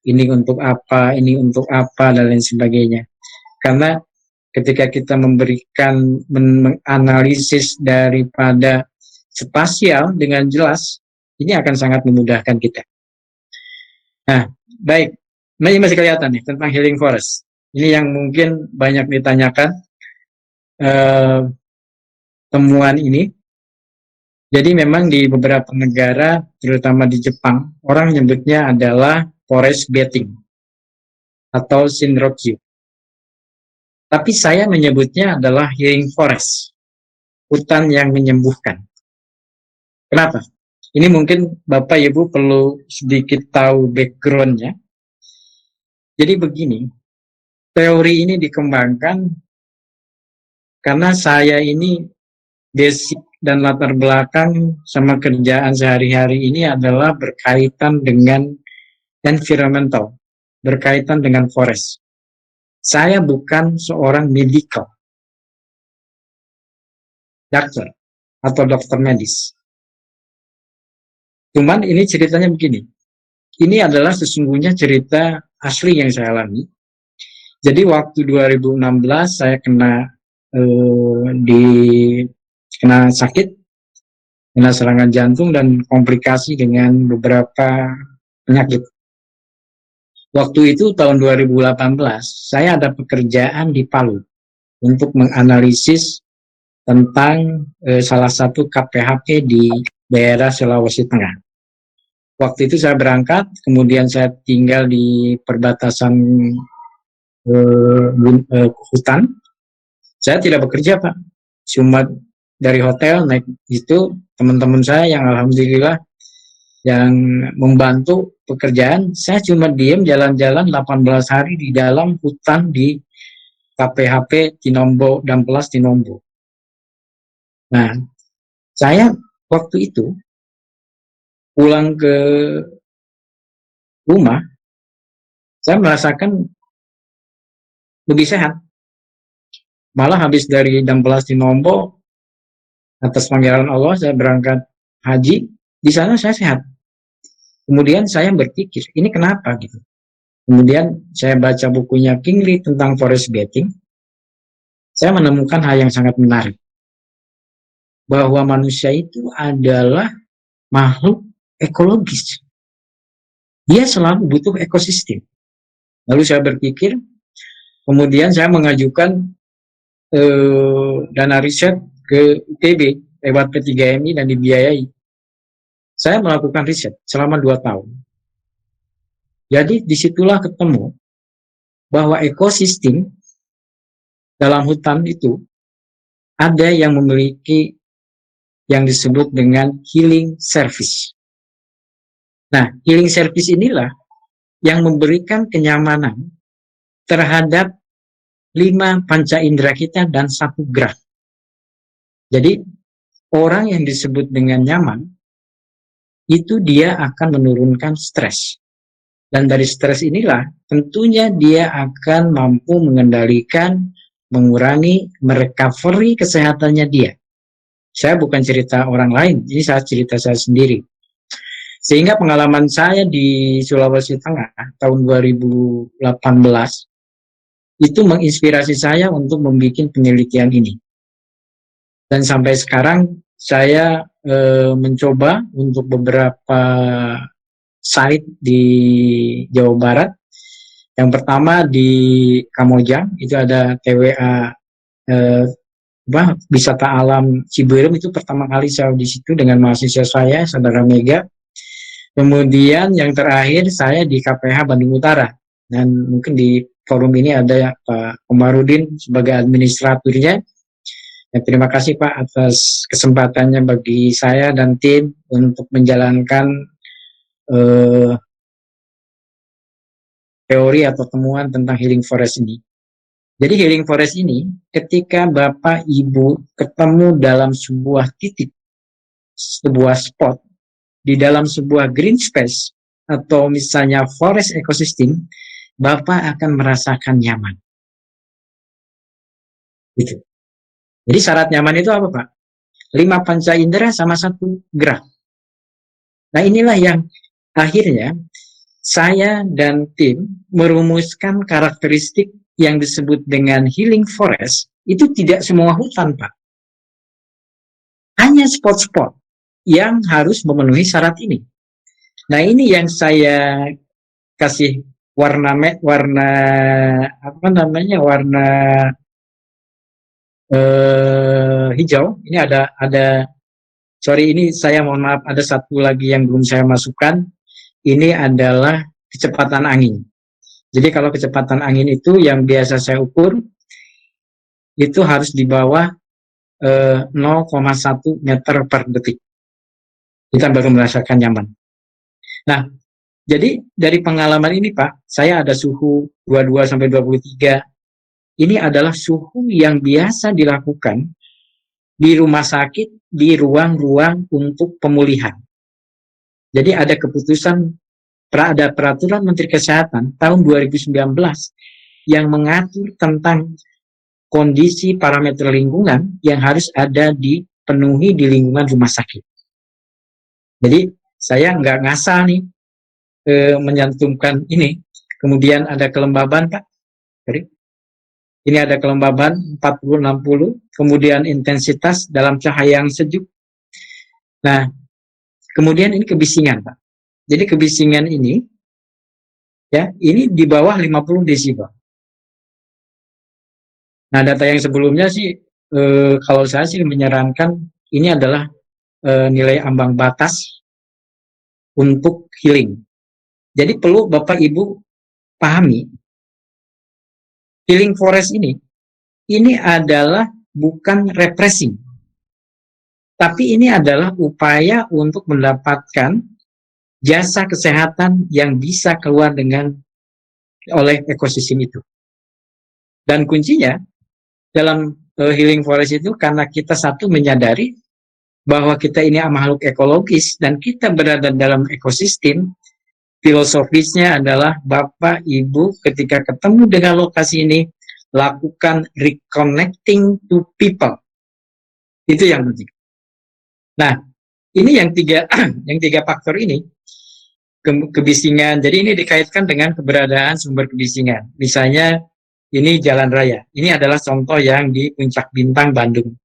ini untuk apa, dan lain sebagainya. Karena ketika kita memberikan, menganalisis daripada spasial dengan jelas, ini akan sangat memudahkan kita. Nah, baik. Ini masih kelihatan nih tentang healing forest. Ini yang mungkin banyak ditanyakan temuan ini. Jadi memang di beberapa negara, terutama di Jepang, orang menyebutnya adalah forest bathing atau shinrokyu. Tapi saya menyebutnya adalah healing forest, hutan yang menyembuhkan. Kenapa? Ini mungkin Bapak Ibu perlu sedikit tahu background-nya. Jadi begini, teori ini dikembangkan karena saya ini basic dan latar belakang sama kerjaan sehari-hari ini adalah berkaitan dengan environmental, berkaitan dengan forest. Saya bukan seorang medical doctor atau dokter medis. Cuman ini ceritanya begini. Ini adalah sesungguhnya cerita asli yang saya alami. Jadi waktu 2016 saya kena sakit, kena serangan jantung dan komplikasi dengan beberapa penyakit. Waktu itu tahun 2018 saya ada pekerjaan di Palu untuk menganalisis tentang salah satu KPHP di daerah Sulawesi Tengah. Waktu itu saya berangkat, kemudian saya tinggal di perbatasan hutan. Saya tidak bekerja, Pak. Cuma dari hotel naik itu, teman-teman saya yang alhamdulillah yang membantu pekerjaan, saya cuma diem jalan-jalan 18 hari di dalam hutan di KPHP Tinombo, Damplas Tinombo. Nah, saya waktu itu pulang ke rumah, saya merasakan lebih sehat. Malah habis dari Damplas Tinombo, atas panggilan Allah saya berangkat haji, di sana saya sehat. Kemudian saya berpikir, ini kenapa gitu. Kemudian saya baca bukunya King Lee tentang forest bathing. Saya menemukan hal yang sangat menarik. Bahwa manusia itu adalah makhluk ekologis. Dia selalu butuh ekosistem. Lalu saya berpikir, kemudian saya mengajukan dana riset ke ITB lewat P3MI dan dibiayai. Saya melakukan riset selama 2 tahun. Jadi disitulah ketemu bahwa ekosistem dalam hutan itu ada yang memiliki yang disebut dengan healing service. Nah, healing service inilah yang memberikan kenyamanan terhadap 5 panca indera kita dan 1 gerak. Jadi, orang yang disebut dengan nyaman, itu dia akan menurunkan stres. Dan dari stres inilah, tentunya dia akan mampu mengendalikan, mengurangi, merecovery kesehatannya dia. Saya bukan cerita orang lain, ini saya cerita saya sendiri. Sehingga pengalaman saya di Sulawesi Tengah tahun 2018, itu menginspirasi saya untuk membuat penelitian ini. Dan sampai sekarang, saya mencoba untuk beberapa site di Jawa Barat. Yang pertama di Kamojang, itu ada TWA wisata alam Ciberem, itu pertama kali saya di situ dengan mahasiswa saya, saudara Mega. Kemudian yang terakhir saya di KPH Bandung Utara. Dan mungkin di forum ini ada Pak Komarudin sebagai administraturnya. Ya, terima kasih Pak atas kesempatannya bagi saya dan tim untuk menjalankan teori atau temuan tentang healing forest ini. Jadi healing forest ini ketika Bapak Ibu ketemu dalam sebuah titik, sebuah spot, di dalam sebuah green space, atau misalnya forest ecosystem, Bapak akan merasakan nyaman. Gitu. Jadi syarat nyaman itu apa Pak? 5 panca indera sama 1 gerak. Nah inilah yang akhirnya saya dan tim merumuskan karakteristik yang disebut dengan healing forest. Itu tidak semua hutan Pak. Hanya spot-spot yang harus memenuhi syarat ini. Nah ini yang saya kasih warna hijau. Ini sorry, ini saya mohon maaf, ada satu lagi yang belum saya masukkan. Ini adalah kecepatan angin. Jadi kalau kecepatan angin itu yang biasa saya ukur itu harus di bawah 0,1 meter per detik. Kita baru merasakan nyaman. Nah, jadi dari pengalaman ini Pak, saya ada suhu 22 sampai 23. Ini adalah suhu yang biasa dilakukan di rumah sakit, di ruang-ruang untuk pemulihan. Jadi ada peraturan Menteri Kesehatan tahun 2019 yang mengatur tentang kondisi parameter lingkungan yang harus dipenuhi di lingkungan rumah sakit. Jadi saya nggak ngasal nih menyantumkan ini. Kemudian ada kelembaban Pak. Ini ada kelembaban 40-60, kemudian intensitas dalam cahaya yang sejuk. Nah, kemudian ini kebisingan Pak. Jadi kebisingan ini, ya, ini di bawah 50 desibel. Nah, data yang sebelumnya sih, kalau saya sih menyarankan ini adalah nilai ambang batas untuk healing. Jadi perlu Bapak Ibu pahami, healing forest ini adalah bukan repressing, tapi ini adalah upaya untuk mendapatkan jasa kesehatan yang bisa keluar oleh ekosistem itu. Dan kuncinya dalam healing forest itu karena kita satu menyadari bahwa kita ini makhluk ekologis dan kita berada dalam ekosistem. Filosofisnya adalah Bapak Ibu ketika ketemu dengan lokasi ini lakukan reconnecting to people. Itu yang penting. Nah, ini yang tiga faktor ini, kebisingan. Jadi ini dikaitkan dengan keberadaan sumber kebisingan. Misalnya ini jalan raya. Ini adalah contoh yang di Puncak Bintang Bandung.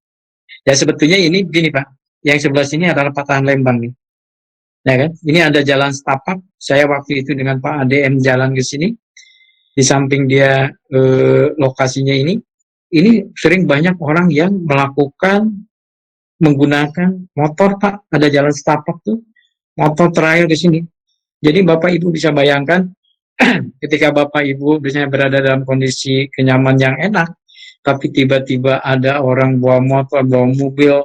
Ya sebetulnya ini begini Pak. Yang sebelah sini adalah Patahan Lembang nih. Ya kan? Ini ada jalan setapak. Saya waktu itu dengan Pak ADM jalan ke sini. Di samping dia lokasinya ini sering banyak orang yang menggunakan motor Pak. Ada jalan setapak tuh, motor trail di sini. Jadi Bapak Ibu bisa bayangkan ketika Bapak Ibu biasanya berada dalam kondisi kenyaman yang enak, tapi tiba-tiba ada orang bawa motor, bawa mobil,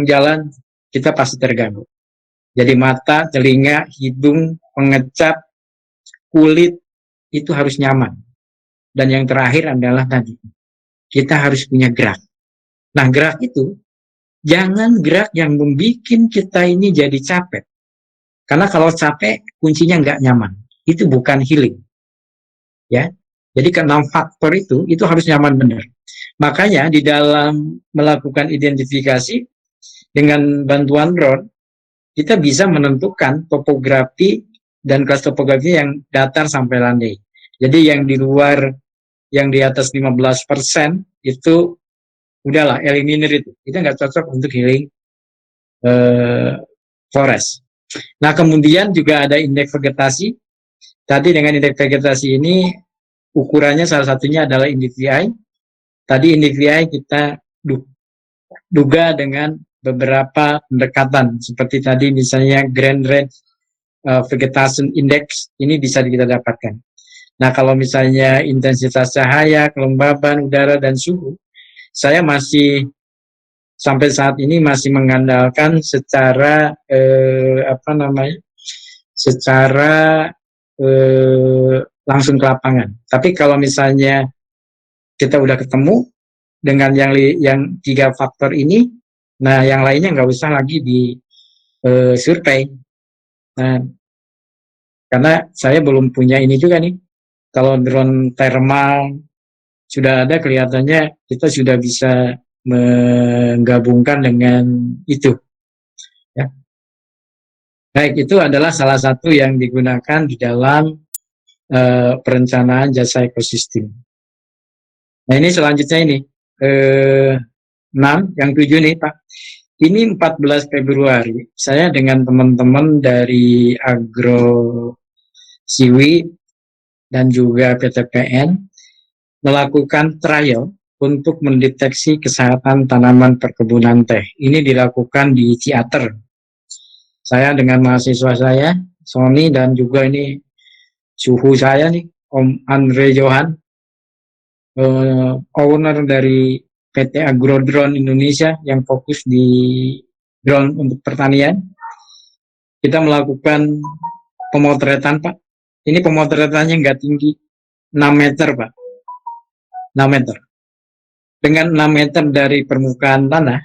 jalan, kita pasti terganggu. Jadi mata, telinga, hidung, pengecap, kulit, itu harus nyaman. Dan yang terakhir adalah tadi, kita harus punya gerak. Nah gerak itu, jangan gerak yang membuat kita ini jadi capek. Karena kalau capek, kuncinya nggak nyaman. Itu bukan healing. Ya, jadi ke-6 faktor itu harus nyaman benar. Makanya di dalam melakukan identifikasi dengan bantuan drone, kita bisa menentukan topografi dan kelas topografi yang datar sampai landai. Jadi yang di luar, yang di atas 15% itu udahlah, eliminir itu. Itu nggak cocok untuk healing forest. Nah kemudian juga ada indeks vegetasi. Tadi dengan indeks vegetasi ini ukurannya salah satunya adalah indeks VI. Tadi indeks VI kita duga dengan beberapa pendekatan seperti tadi misalnya Grand Red Vegetation Index ini bisa kita dapatkan. Nah kalau misalnya intensitas cahaya, kelembaban udara dan suhu, saya masih sampai saat ini masih mengandalkan secara langsung ke lapangan. Tapi kalau misalnya kita udah ketemu dengan yang 3 faktor ini, nah yang lainnya nggak usah lagi di survei. Nah, karena saya belum punya ini juga nih. Kalau drone thermal sudah ada, kelihatannya kita sudah bisa menggabungkan dengan itu. Ya. Baik, itu adalah salah satu yang digunakan di dalam perencanaan jasa ekosistem. Nah ini selanjutnya ini, 6, yang 7 nih Pak. Ini 14 Februari, saya dengan teman-teman dari Agro Siwi dan juga PTPN melakukan trial untuk mendeteksi kesehatan tanaman perkebunan teh. Ini dilakukan di Ciater. Saya dengan mahasiswa saya, Sony, dan juga ini suhu saya nih, Om Andre Johan, owner dari PT Agrodrone Indonesia yang fokus di drone untuk pertanian. Kita melakukan pemotretan, Pak. Ini pemotretannya nggak tinggi, 6 meter, Pak. 6 meter. Dengan 6 meter dari permukaan tanah,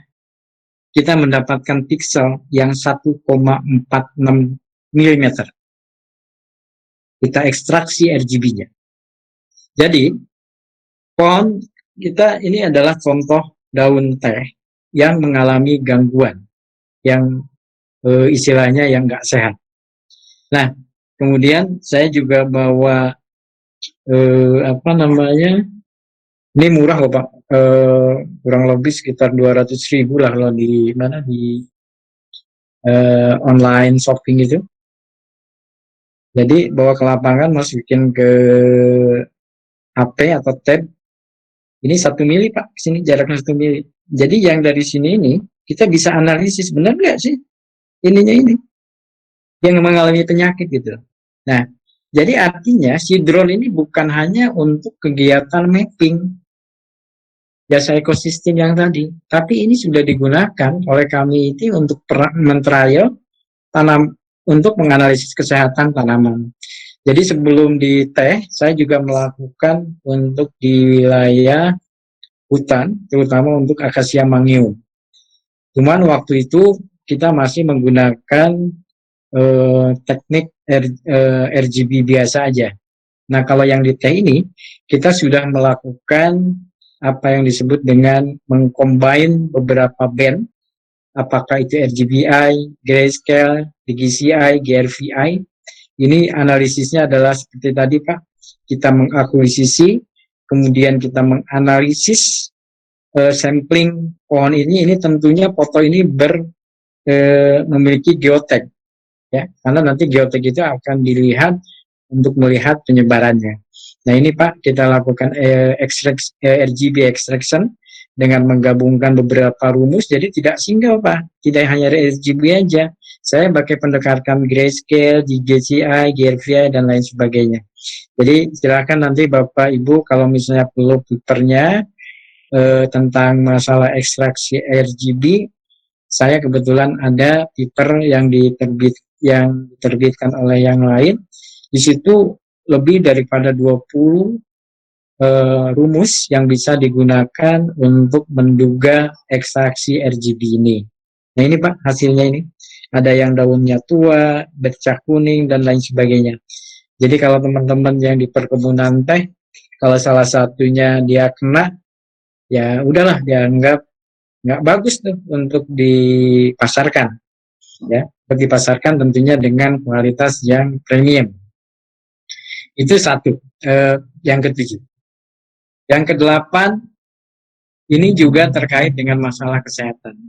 kita mendapatkan piksel yang 1,46 mm. Kita ekstraksi RGB-nya. Jadi, pohon kita ini adalah contoh daun teh yang mengalami gangguan, yang istilahnya yang nggak sehat. Nah, kemudian saya juga bawa ini murah loh Pak, kurang lebih sekitar 200.000 lah kalau di mana di online shopping itu. Jadi bawa ke lapangan, masukin ke HP atau tab. Ini 1 mili Pak, sini jaraknya 1 mili. Jadi yang dari sini ini kita bisa analisis benar nggak sih ininya ini yang mengalami penyakit gitu. Nah, jadi artinya si drone ini bukan hanya untuk kegiatan mapping jasa ekosistem yang tadi, tapi ini sudah digunakan oleh kami itu untuk men-trial tanam untuk menganalisis kesehatan tanaman. Jadi sebelum di teh, saya juga melakukan untuk di wilayah hutan, terutama untuk akasia mangium. Cuman waktu itu kita masih menggunakan teknik RGB biasa aja. Nah, kalau yang di teh ini, kita sudah melakukan apa yang disebut dengan mengcombine beberapa band, apakah itu RGBI, grayscale, DGCI, GRVI. Ini analisisnya adalah seperti tadi Pak, kita mengakuisisi, kemudian kita menganalisis sampling pohon ini tentunya foto ini memiliki geotek, ya, karena nanti geotek itu akan dilihat untuk melihat penyebarannya. Nah ini Pak, kita lakukan RGB extraction dengan menggabungkan beberapa rumus, jadi tidak single Pak, tidak hanya RGB aja. Saya pakai pendekatan grayscale, DGCI, GRVI, dan lain sebagainya. Jadi silakan nanti Bapak Ibu kalau misalnya perlu papernya tentang masalah ekstraksi RGB, saya kebetulan ada paper yang diterbitkan oleh yang lain. Di situ lebih daripada 20 rumus yang bisa digunakan untuk menduga ekstraksi RGB ini. Nah ini Pak hasilnya ini. Ada yang daunnya tua, bercak kuning, dan lain sebagainya. Jadi kalau teman-teman yang di perkebunan teh, kalau salah satunya dia kena, ya udahlah dianggap nggak bagus tuh untuk dipasarkan. Ya, dipasarkan tentunya dengan kualitas yang premium. Itu satu. Yang ke-7. Yang ke-8, ini juga terkait dengan masalah kesehatan.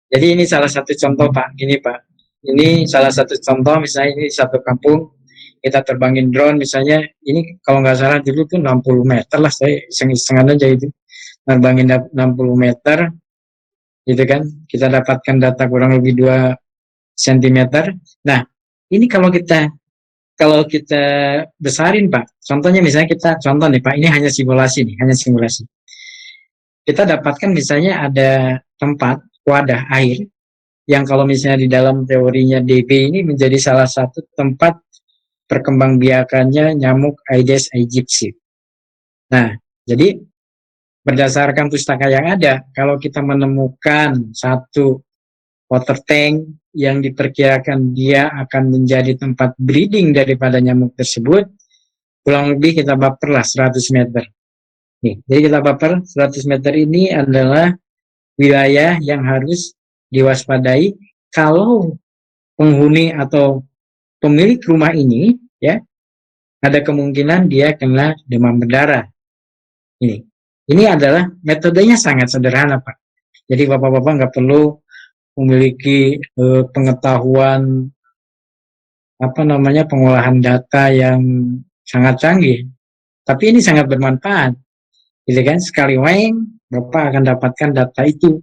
Jadi ini salah satu contoh Pak. Ini Pak. Ini salah satu contoh, misalnya ini satu kampung, kita terbangin drone misalnya, ini kalau nggak salah dulu tuh 60 meter lah, saya iseng-isengan aja itu. Terbangin 60 meter, gitu kan. Kita dapatkan data kurang lebih 2 cm. Nah, ini kalau kita besarin Pak, contohnya misalnya contoh nih Pak, ini hanya simulasi nih, hanya simulasi. Kita dapatkan misalnya ada tempat wadah air yang kalau misalnya di dalam teorinya DB ini menjadi salah satu tempat perkembangbiakannya nyamuk Aedes aegypti. Nah, jadi berdasarkan pustaka yang ada, kalau kita menemukan satu water tank yang diperkirakan dia akan menjadi tempat breeding daripada nyamuk tersebut, kurang lebih kita baperlah 100 meter. Nih, jadi kita baper 100 meter ini adalah wilayah yang harus diwaspadai kalau penghuni atau pemilik rumah ini ya ada kemungkinan dia kena demam berdarah. Ini adalah metodenya sangat sederhana, Pak. Jadi Bapak-bapak nggak perlu memiliki pengetahuan pengolahan data yang sangat canggih. Tapi ini sangat bermanfaat. Gitu kan? Sekali main Bapak akan dapatkan data itu.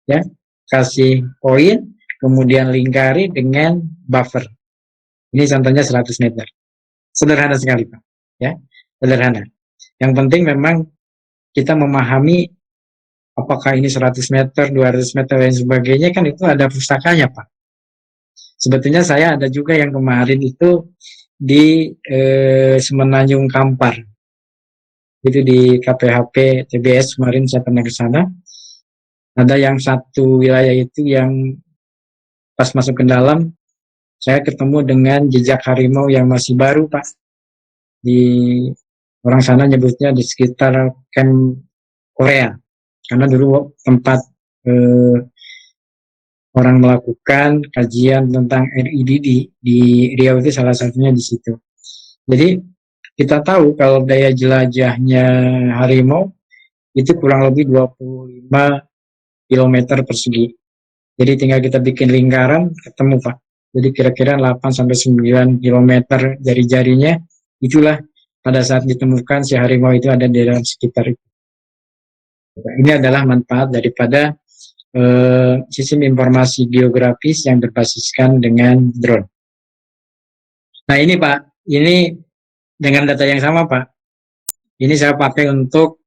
Ya, kasih poin, kemudian lingkari dengan buffer. Ini contohnya 100 meter. Sederhana sekali, Pak. Ya, sederhana. Yang penting memang kita memahami apakah ini 100 meter, 200 meter, dan sebagainya, kan itu ada pustakanya, Pak. Sebetulnya saya ada juga yang kemarin itu di Semenanjung Kampar. Itu di KPHP TBS kemarin saya pernah ke sana. Ada yang satu wilayah itu yang pas masuk ke dalam, saya ketemu dengan jejak harimau yang masih baru, Pak. Di orang sana nyebutnya di sekitar camp Korea. Karena dulu tempat orang melakukan kajian tentang RIDD di Riau itu salah satunya di situ. Jadi kita tahu kalau daya jelajahnya harimau itu kurang lebih 25 km persegi. Jadi tinggal kita bikin lingkaran, ketemu, Pak. Jadi kira-kira 8-9 km jari-jarinya, itulah pada saat ditemukan si harimau itu ada di dalam sekitar itu. Ini adalah manfaat daripada sistem informasi geografis yang berbasiskan dengan drone. Nah ini Pak, ini dengan data yang sama Pak. Ini saya pakai untuk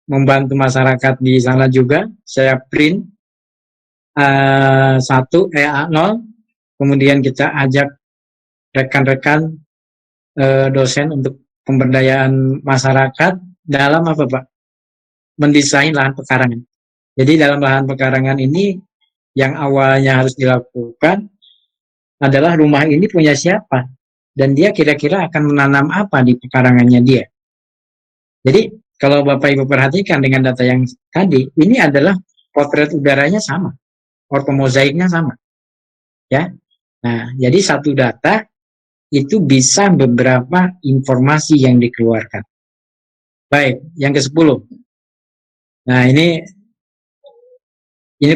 membantu masyarakat di sana juga. Saya print A0, kemudian kita ajak rekan-rekan dosen untuk pemberdayaan masyarakat dalam apa Pak? Mendesain lahan pekarangan. Jadi dalam lahan pekarangan ini yang awalnya harus dilakukan adalah rumah ini punya siapa dan dia kira-kira akan menanam apa di pekarangannya dia. Jadi kalau Bapak Ibu perhatikan dengan data yang tadi, ini adalah potret udaranya sama, ortomozaiknya sama. Ya. Nah, jadi satu data itu bisa beberapa informasi yang dikeluarkan. Baik, yang ke-10. Nah, ini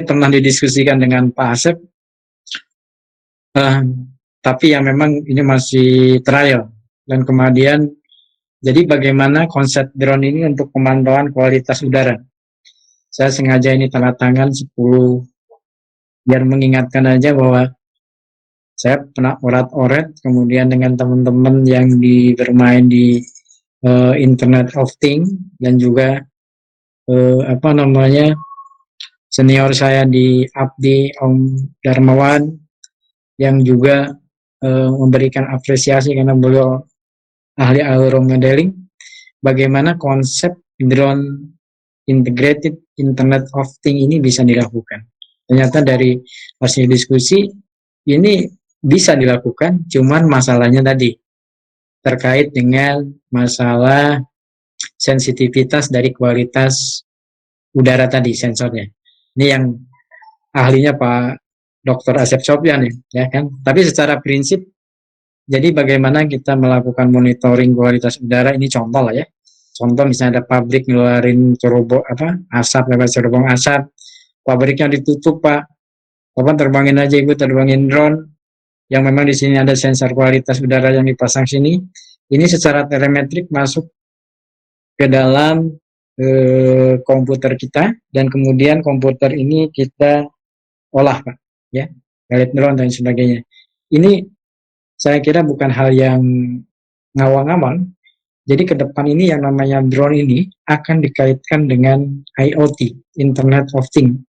pernah didiskusikan dengan Pak Asep, tapi yang memang ini masih trial. Dan kemudian, jadi bagaimana konsep drone ini untuk pemantauan kualitas udara. Saya sengaja ini tanda tangan 10, biar mengingatkan aja bahwa saya pernah orat-oret, kemudian dengan teman-teman yang bermain di Internet of Things, dan juga senior saya di Abdi Om Darmawan yang juga memberikan apresiasi karena beliau ahli aeromodeling, bagaimana konsep drone integrated Internet of Things ini bisa dilakukan. Ternyata dari hasil diskusi ini bisa dilakukan, cuman masalahnya tadi terkait dengan masalah sensitivitas dari kualitas udara tadi, sensornya. Ini yang ahlinya Pak Dr. Asep Sofyan ya kan. Tapi secara prinsip, jadi bagaimana kita melakukan monitoring kualitas udara, ini contoh lah ya. Contoh misalnya ada pabrik ngeluarin asap, lewat cerobong asap, pabriknya ditutup Pak. Bapak terbangin aja, Ibu terbangin drone yang memang di sini ada sensor kualitas udara yang dipasang sini. Ini secara telemetrik masuk ke dalam komputer kita, dan kemudian komputer ini kita olah Pak, ya, pilot drone dan sebagainya. Ini saya kira bukan hal yang ngawang-ngawang. Jadi ke depan ini yang namanya drone ini akan dikaitkan dengan IoT, Internet of Things,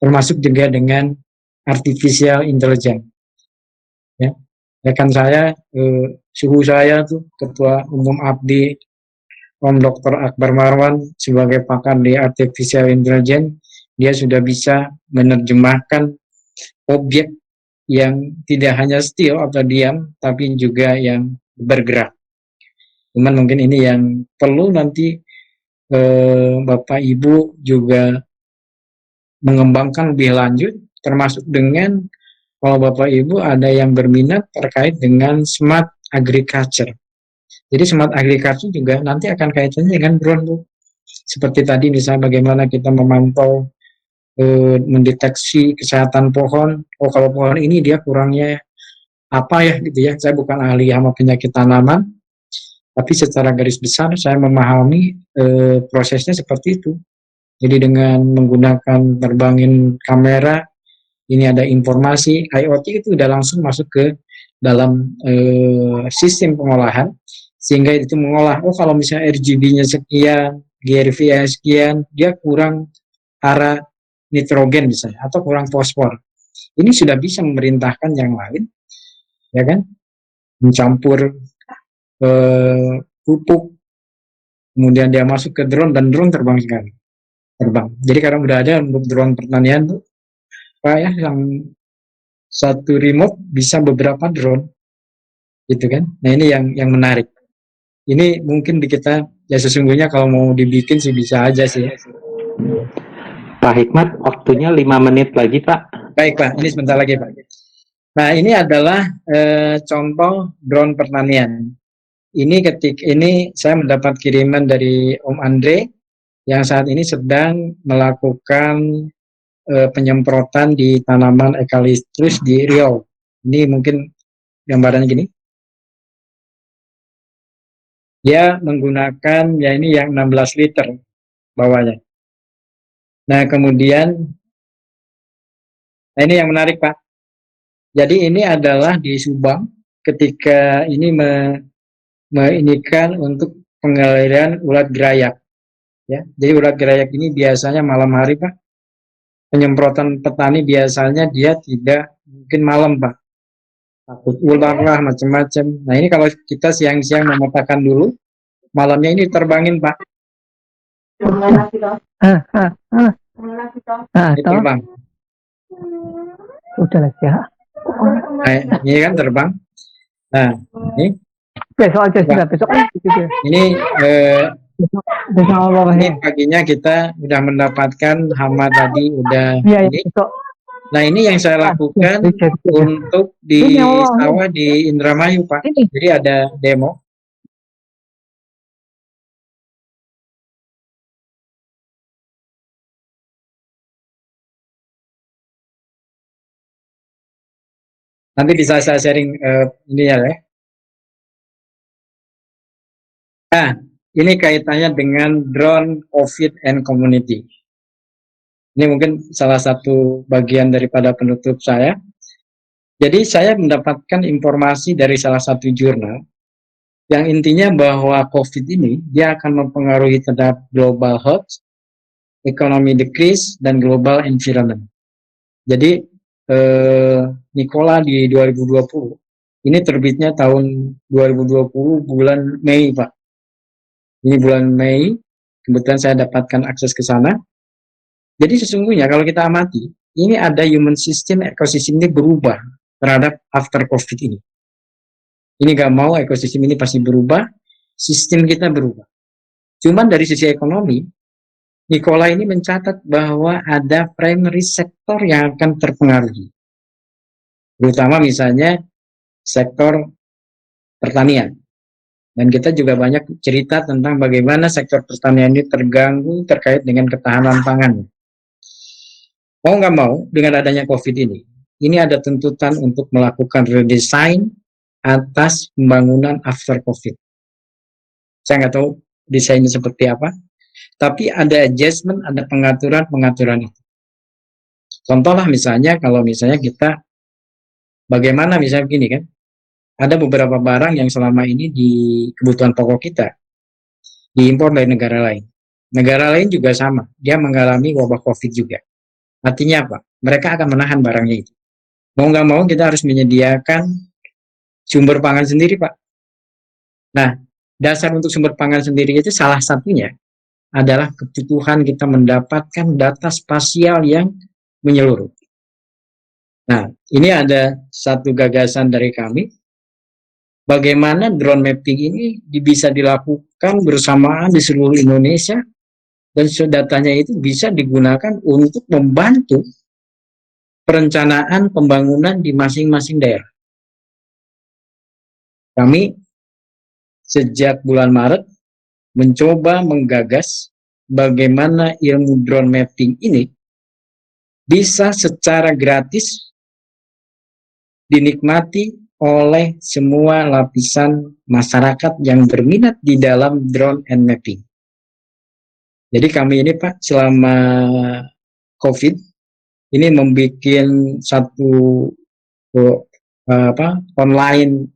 termasuk juga dengan artificial intelligence. Ya. rekan saya, suhu saya tuh Ketua Umum ABDI, Om Dr. Akbar Marwan sebagai pakar di Artificial Intelligence, dia sudah bisa menerjemahkan objek yang tidak hanya still atau diam, tapi juga yang bergerak. Cuman mungkin ini yang perlu nanti Bapak Ibu juga mengembangkan lebih lanjut, termasuk dengan kalau Bapak Ibu ada yang berminat terkait dengan smart agriculture. Jadi smart agriculture juga nanti akan kaitannya dengan drone, Bu. Seperti tadi misalnya bagaimana kita memantau, mendeteksi kesehatan pohon. Oh, kalau pohon ini dia kurangnya apa ya gitu ya. Saya bukan ahli hama penyakit tanaman, tapi secara garis besar saya memahami prosesnya seperti itu. Jadi dengan menggunakan terbangin kamera, ini ada informasi IoT itu udah langsung masuk ke dalam sistem pengolahan, sehingga itu mengolah, oh kalau misalnya RGB-nya sekian, GRVA sekian, dia kurang arah nitrogen misalnya, atau kurang fosfor. Ini sudah bisa memerintahkan yang lain, ya kan, mencampur pupuk, kemudian dia masuk ke drone, dan drone terbang sekali. Jadi karena udah ada untuk drone pertanian tuh, Pak ya, yang satu remote bisa beberapa drone, gitu kan. Nah ini yang menarik. Ini mungkin di kita, ya sesungguhnya kalau mau dibikin sih bisa aja sih. Pak Hikmat, waktunya 5 menit lagi, Pak. Baik Pak, ini sebentar lagi Pak. Nah ini adalah contoh drone pertanian. Ini saya mendapat kiriman dari Om Andre yang saat ini sedang melakukan penyemprotan di tanaman eukaliptus di Riau. Ini mungkin gambarannya gini. Dia menggunakan ya ini yang 16 liter bawahnya. Nah kemudian, nah ini yang menarik Pak. Jadi ini adalah di Subang ketika ini meinikan untuk pengaliran ulat gerayak. Ya, jadi ulat gerayak ini biasanya malam hari Pak. Penyemprotan petani biasanya dia tidak mungkin malam Pak. Takut ular lah macam-macam. Nah ini kalau kita siang-siang memetakan dulu, malamnya ini terbangin Pak. Ini terbang. Udah lagi ya. Nah, ini kan terbang. Nah, ini Besok aja sudah, besok kan gitu ya. ini Besok Allah ini ya. paginya kita udah mendapatkan hama tadi udah Iya, ini. besok. Nah ini yang saya lakukan untuk di sawah di Indramayu Pak. Ini. Jadi ada demo. Nanti bisa saya sharing ini ya. Nah ini kaitannya dengan drone COVID and community. Ini mungkin salah satu bagian daripada penutup saya. Jadi saya mendapatkan informasi dari salah satu jurnal yang intinya bahwa COVID ini dia akan mempengaruhi terhadap global health, economy decrease, dan global environment. Jadi Nikola di 2020, ini terbitnya tahun 2020 bulan Mei Pak. Ini bulan Mei, kebetulan saya dapatkan akses ke sana. Jadi sesungguhnya kalau kita amati, ini ada human system, ekosistem ini berubah terhadap after COVID ini. Ini gak mau ekosistem ini pasti berubah, sistem kita berubah. Cuman dari sisi ekonomi, Nikola ini mencatat bahwa ada primary sektor yang akan terpengaruhi. Terutama misalnya sektor pertanian. Dan kita juga banyak cerita tentang bagaimana sektor pertanian ini terganggu terkait dengan ketahanan pangan. Mau nggak mau, dengan adanya COVID ini ada tuntutan untuk melakukan redesign atas pembangunan after COVID. Saya nggak tahu desainnya seperti apa, tapi ada adjustment, ada pengaturan itu. Contoh lah misalnya, kalau misalnya kita, bagaimana misalnya begini kan, ada beberapa barang yang selama ini di kebutuhan pokok kita, diimpor dari negara lain. Negara lain juga sama, dia mengalami wabah COVID juga. Artinya apa? Mereka akan menahan barangnya itu. Mau nggak mau kita harus menyediakan sumber pangan sendiri, Pak. Nah, dasar untuk sumber pangan sendiri itu salah satunya adalah kebutuhan kita mendapatkan data spasial yang menyeluruh. Nah, ini ada satu gagasan dari kami, bagaimana drone mapping ini bisa dilakukan bersamaan di seluruh Indonesia, dan datanya itu bisa digunakan untuk membantu perencanaan pembangunan di masing-masing daerah. Kami sejak bulan Maret mencoba menggagas bagaimana ilmu drone mapping ini bisa secara gratis dinikmati oleh semua lapisan masyarakat yang berminat di dalam drone and mapping. Jadi kami ini Pak, selama COVID ini membuat satu online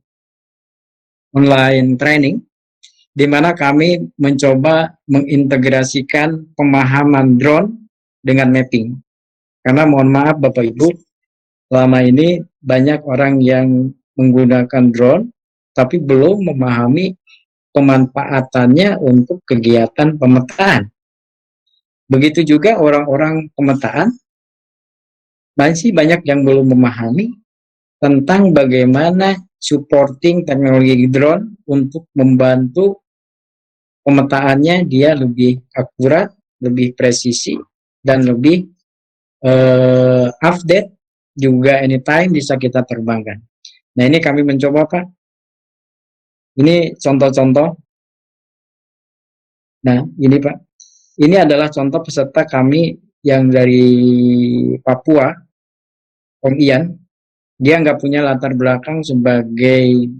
training, di mana kami mencoba mengintegrasikan pemahaman drone dengan mapping. Karena mohon maaf Bapak Ibu, selama ini banyak orang yang menggunakan drone, tapi belum memahami pemanfaatannya untuk kegiatan pemetaan. Begitu juga orang-orang pemetaan, masih banyak yang belum memahami tentang bagaimana supporting teknologi drone untuk membantu pemetaannya dia lebih akurat, lebih presisi, dan lebih update, juga anytime bisa kita terbangkan. Nah, ini kami mencoba Pak. Ini contoh-contoh. Nah, ini Pak. Ini adalah contoh peserta kami yang dari Papua, Om Ian. Dia nggak punya latar belakang sebagai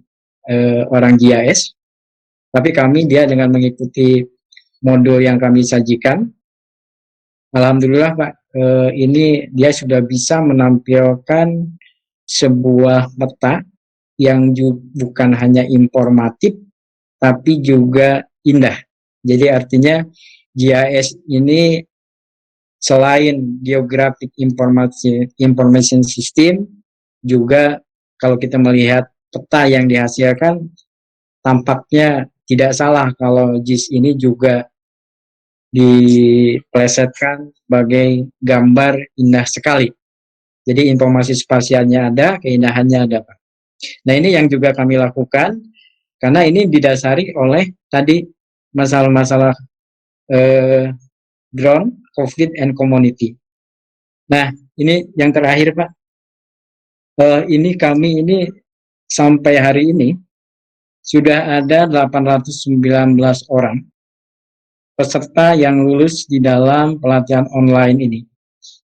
orang GIS, tapi dia dengan mengikuti modul yang kami sajikan, alhamdulillah Pak, ini dia sudah bisa menampilkan sebuah peta yang bukan hanya informatif, tapi juga indah. Jadi artinya GIS ini selain Geographic Information System, juga kalau kita melihat peta yang dihasilkan, tampaknya tidak salah kalau GIS ini juga diplesetkan sebagai gambar indah sekali. Jadi informasi spasialnya ada, keindahannya ada, Pak. Nah, ini yang juga kami lakukan, karena ini didasari oleh tadi masalah-masalah drone, COVID, and community. Nah, ini yang terakhir, Pak. Ini kami ini sampai hari ini sudah ada 819 orang peserta yang lulus di dalam pelatihan online ini.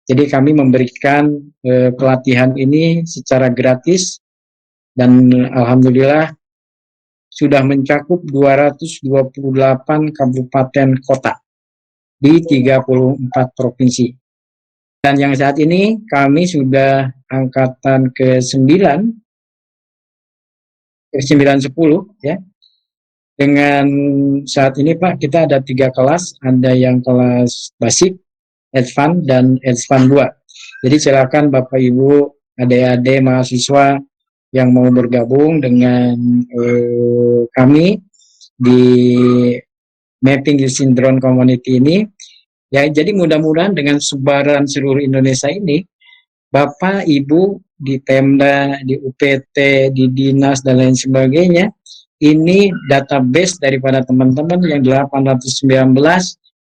Jadi kami memberikan pelatihan ini secara gratis, dan alhamdulillah sudah mencakup 228 kabupaten kota di 34 provinsi. Dan yang saat ini kami sudah angkatan ke-9, ke-9-10 ya. Dengan saat ini Pak, kita ada 3 kelas, ada yang kelas basic, advance, dan advance 2. Jadi silakan Bapak Ibu, adik-adik mahasiswa yang mau bergabung dengan kami di Mapping Using Drone Community ini. Ya, jadi mudah-mudahan dengan sebaran seluruh Indonesia ini, Bapak, Ibu di Pemda, di UPT, di Dinas, dan lain sebagainya, ini database daripada teman-teman yang 819,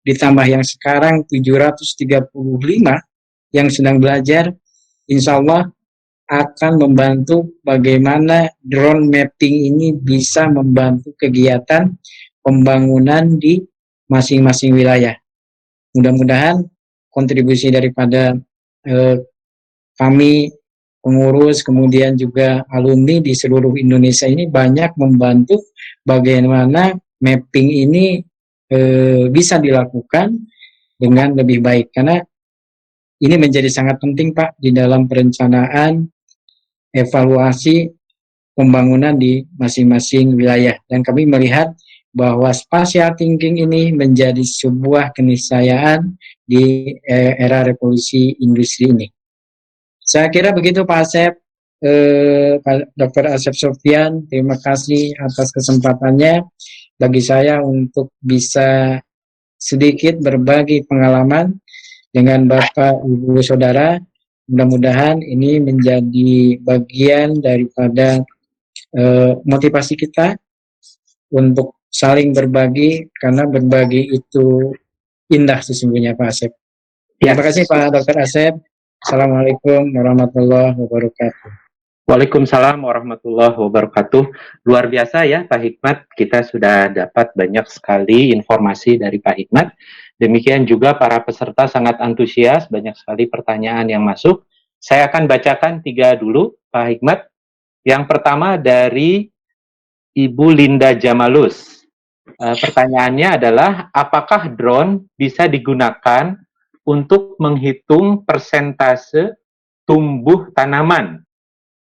ditambah yang sekarang 735 yang sedang belajar, insya Allah akan membantu bagaimana drone mapping ini bisa membantu kegiatan pembangunan di masing-masing wilayah. Mudah-mudahan kontribusi daripada kami pengurus, kemudian juga alumni di seluruh Indonesia ini banyak membantu bagaimana mapping ini bisa dilakukan dengan lebih baik. Karena ini menjadi sangat penting Pak di dalam perencanaan evaluasi pembangunan di masing-masing wilayah. Dan kami melihat bahwa spatial thinking ini menjadi sebuah keniscayaan di era revolusi industri ini. Saya kira begitu Pak Asep. Pak Dr. Asep Sofyan, terima kasih atas kesempatannya bagi saya untuk bisa sedikit berbagi pengalaman dengan Bapak, Ibu, Saudara. Mudah-mudahan ini menjadi bagian daripada motivasi kita untuk saling berbagi, karena berbagi itu indah sesungguhnya, Pak Asep. Ya. Terima kasih Pak Dr. Asep. Assalamualaikum warahmatullahi wabarakatuh. Waalaikumsalam warahmatullahi wabarakatuh. Luar biasa ya Pak Hikmat, kita sudah dapat banyak sekali informasi dari Pak Hikmat. Demikian juga para peserta sangat antusias, banyak sekali pertanyaan yang masuk. Saya akan bacakan 3 dulu Pak Hikmat. Yang pertama dari Ibu Linda Jamalus. Pertanyaannya adalah, apakah drone bisa digunakan untuk menghitung persentase tumbuh tanaman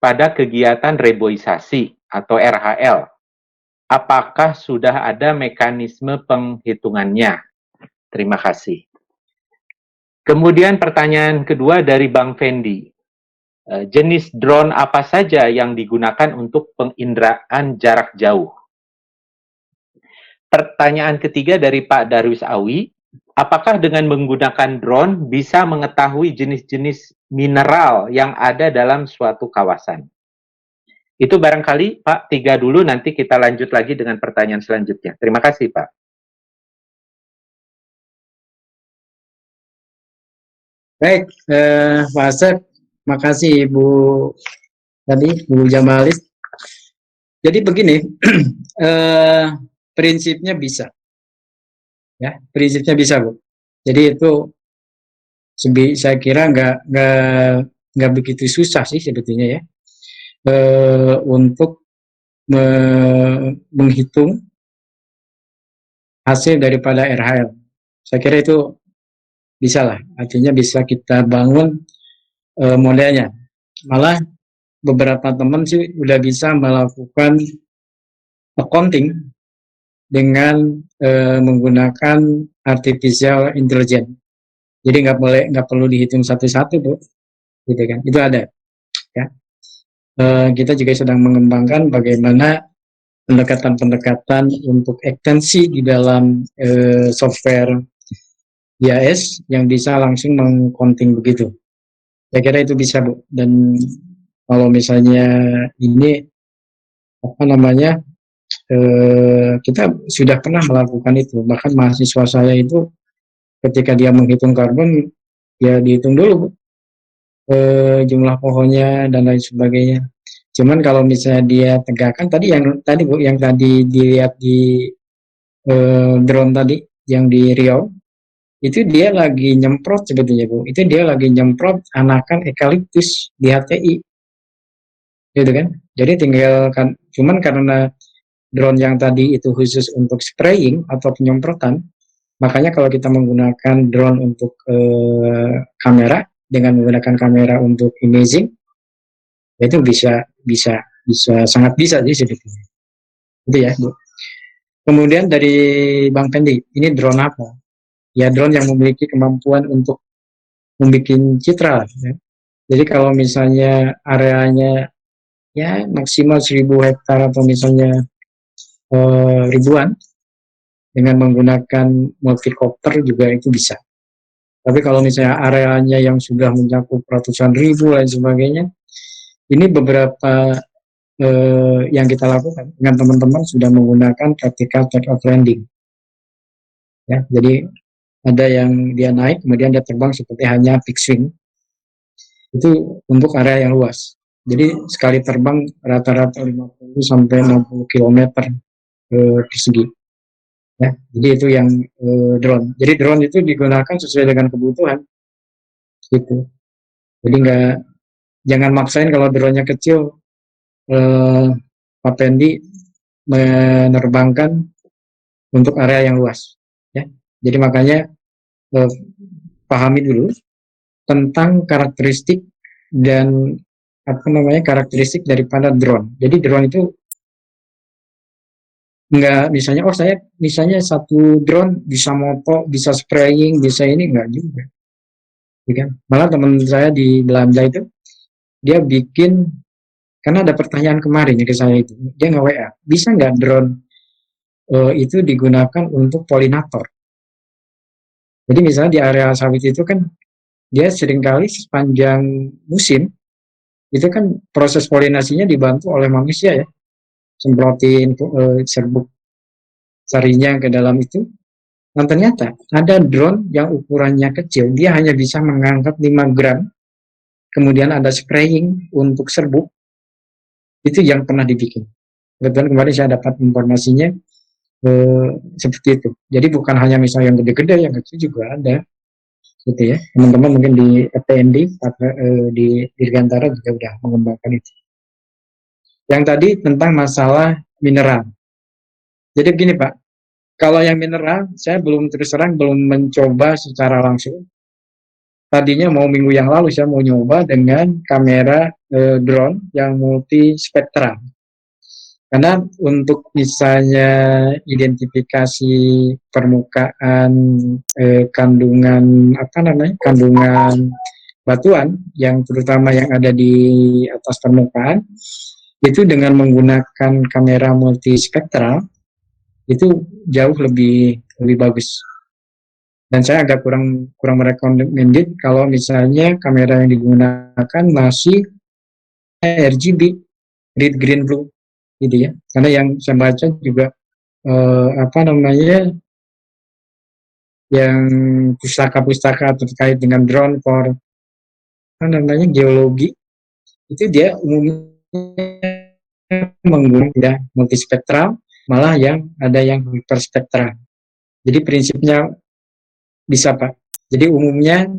pada kegiatan reboisasi atau RHL? Apakah sudah ada mekanisme penghitungannya? Terima kasih. Kemudian pertanyaan kedua dari Bang Fendi. Jenis drone apa saja yang digunakan untuk penginderaan jarak jauh? Pertanyaan ketiga dari Pak Darwis Awi. Apakah dengan menggunakan drone bisa mengetahui jenis-jenis mineral yang ada dalam suatu kawasan? Itu barangkali Pak 3 dulu, nanti kita lanjut lagi dengan pertanyaan selanjutnya. Terima kasih Pak. Baik, Pak Asep, makasih Ibu tadi, Bu Jamalis. Jadi begini, prinsipnya bisa, ya, prinsipnya bisa Bu. Jadi itu saya kira nggak begitu susah sih sebetulnya ya, untuk menghitung hasil daripada RHL. Saya kira itu bisa lah, artinya bisa kita bangun modelnya. Malah beberapa teman sih udah bisa melakukan accounting dengan menggunakan artificial intelligence. Jadi nggak perlu dihitung satu-satu Bu, gitu kan? Itu ada. Ya. Kita juga sedang mengembangkan bagaimana pendekatan-pendekatan untuk ekstensi di dalam software IAS yang bisa langsung mengcounting begitu. Saya kira itu bisa Bu. Dan kalau misalnya ini apa namanya, kita sudah pernah melakukan itu. Bahkan mahasiswa saya itu ketika dia menghitung karbon, ya dihitung dulu Bu, jumlah pohonnya dan lain sebagainya. Cuman kalau misalnya dia tegakkan tadi Bu, yang tadi dilihat di drone tadi yang di Riau, itu dia lagi nyemprot sebetulnya Bu. Itu dia lagi nyemprot anakan eukaliptus di HTI. Gitu kan? Jadi tinggal kan, cuman karena drone yang tadi itu khusus untuk spraying atau penyemprotan, makanya kalau kita menggunakan drone untuk kamera dengan menggunakan kamera untuk imaging, itu bisa sangat bisa sih sebetulnya. Itu ya Bu. Kemudian dari Bang Pendi, ini drone apa? Ya drone yang memiliki kemampuan untuk membuat citra. Ya. Jadi kalau misalnya areanya ya maksimal 1000 hektar atau misalnya ribuan, dengan menggunakan multicopter juga itu bisa. Tapi kalau misalnya areanya yang sudah mencakup ratusan ribu dan sebagainya, ini beberapa yang kita lakukan dengan teman-teman sudah menggunakan vertical take off landing. Ya, jadi ada yang dia naik, kemudian dia terbang seperti hanya fixed wing. Itu untuk area yang luas. Jadi sekali terbang rata-rata 50 sampai 60 km persegi. Ya, jadi itu yang drone. Jadi drone itu digunakan sesuai dengan kebutuhan. Gitu. Jadi jangan maksain kalau drone-nya kecil. Pak Pendi menerbangkan untuk area yang luas. Ya. Jadi makanya pahami dulu tentang karakteristik dan karakteristik daripada drone. Jadi drone itu enggak misalnya saya misalnya satu drone bisa moto, bisa spraying, bisa ini, enggak juga. Ya kan? Malah teman saya di Belanda itu dia bikin Karena ada pertanyaan kemarin ke saya itu, dia nge-WA, bisa nggak drone itu digunakan untuk polinator? Jadi misalnya di area sawit itu kan dia seringkali sepanjang musim itu kan proses polinasinya dibantu oleh manusia ya, semprotin serbuk sarinya ke dalam itu. Nah ternyata ada drone yang ukurannya kecil, dia hanya bisa mengangkat 5 gram, kemudian ada spraying untuk serbuk, itu yang pernah dibikin. Kebetulan kemarin saya dapat informasinya seperti itu. Jadi bukan hanya misalnya yang gede-gede, yang kecil juga ada. Gitu ya. Teman-teman mungkin di FTND atau di Dirgantara juga sudah mengembangkan itu. Yang tadi tentang masalah mineral. Jadi begini Pak, kalau yang mineral saya belum terus terang belum mencoba secara langsung. Tadinya mau minggu yang lalu saya mau nyoba dengan kamera drone yang multi spektral. Karena untuk misalnya identifikasi permukaan kandungan kandungan batuan yang terutama yang ada di atas permukaan itu dengan menggunakan kamera multispektral itu jauh lebih bagus. Dan saya agak kurang merekomendasi kalau misalnya kamera yang digunakan masih RGB, red, green, blue, gitu ya. Karena yang saya baca juga yang pustaka-pustaka terkait dengan drone for geologi itu dia umumnya menggunakan multispektral, malah yang ada yang hiperspektral. Jadi prinsipnya bisa Pak. Jadi umumnya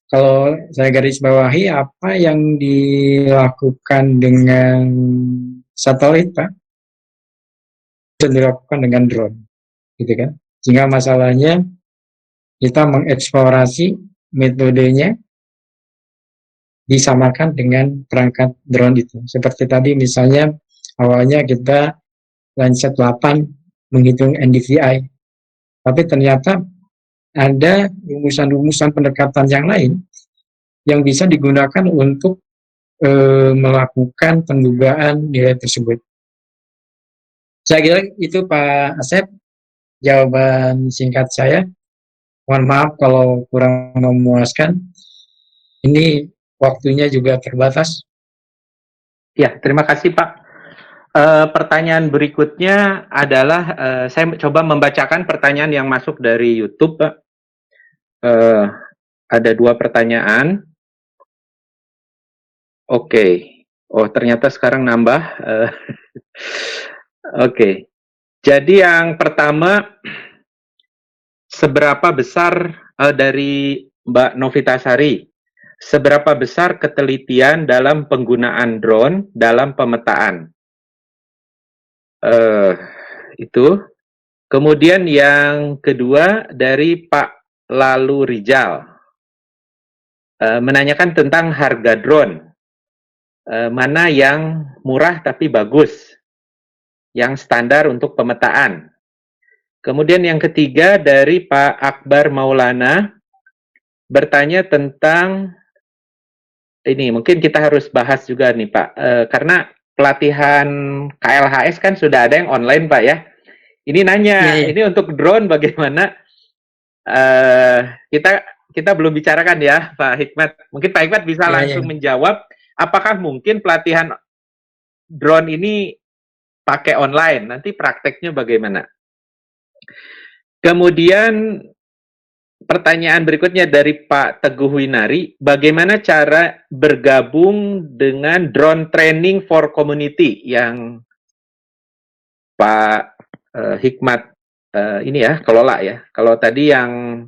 kalau saya garis bawahi apa yang dilakukan dengan satelit Pak, bisa dilakukan dengan drone, gitu kan? Sehingga masalahnya kita mengeksplorasi metodenya disamakan dengan perangkat drone itu. Seperti tadi misalnya awalnya kita Landsat 8 menghitung NDVI, tapi ternyata ada rumusan-rumusan pendekatan yang lain yang bisa digunakan untuk melakukan pendugaan nilai tersebut. Saya kira itu Pak Asep, jawaban singkat saya. Mohon maaf kalau kurang memuaskan. Ini waktunya juga terbatas. Ya, terima kasih Pak. Pertanyaan berikutnya adalah, saya coba membacakan pertanyaan yang masuk dari YouTube, Pak. Ada 2 pertanyaan. Oke. Oh, ternyata sekarang nambah. Oke. Jadi yang pertama, seberapa besar dari Mbak Novitasari, seberapa besar ketelitian dalam penggunaan drone dalam pemetaan? Itu. Kemudian yang kedua dari Pak Lalu Rijal, menanyakan tentang harga drone, mana yang murah tapi bagus, yang standar untuk pemetaan. Kemudian yang ketiga dari Pak Akbar Maulana, bertanya tentang, ini mungkin kita harus bahas juga nih Pak, karena pelatihan KLHS kan sudah ada yang online Pak ya. Ini nanya, ini untuk drone bagaimana? Kita belum bicarakan ya Pak Hikmat. Mungkin Pak Hikmat bisa langsung menjawab, apakah mungkin pelatihan drone ini pakai online? Nanti prakteknya bagaimana? Kemudian pertanyaan berikutnya dari Pak Teguh Winari, bagaimana cara bergabung dengan drone training for community yang Pak Hikmat ini ya, kelola ya. Kalau tadi yang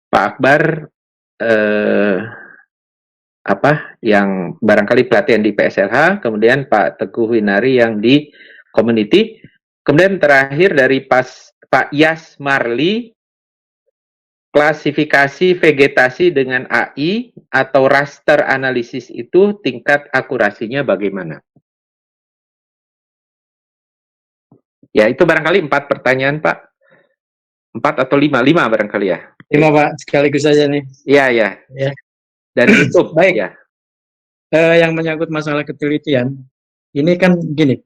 Pak Akbar yang barangkali pelatihan di PSLH, kemudian Pak Teguh Winari yang di community, kemudian terakhir dari Pak Yas Marli, klasifikasi vegetasi dengan AI atau raster analisis itu tingkat akurasinya bagaimana? Ya, itu barangkali 4 pertanyaan, Pak. 4 atau 5 barangkali ya. 5 Pak, sekaligus saja nih. Iya. Dari YouTube. Baik. Ya. yang menyangkut masalah ketelitian, ini kan gini,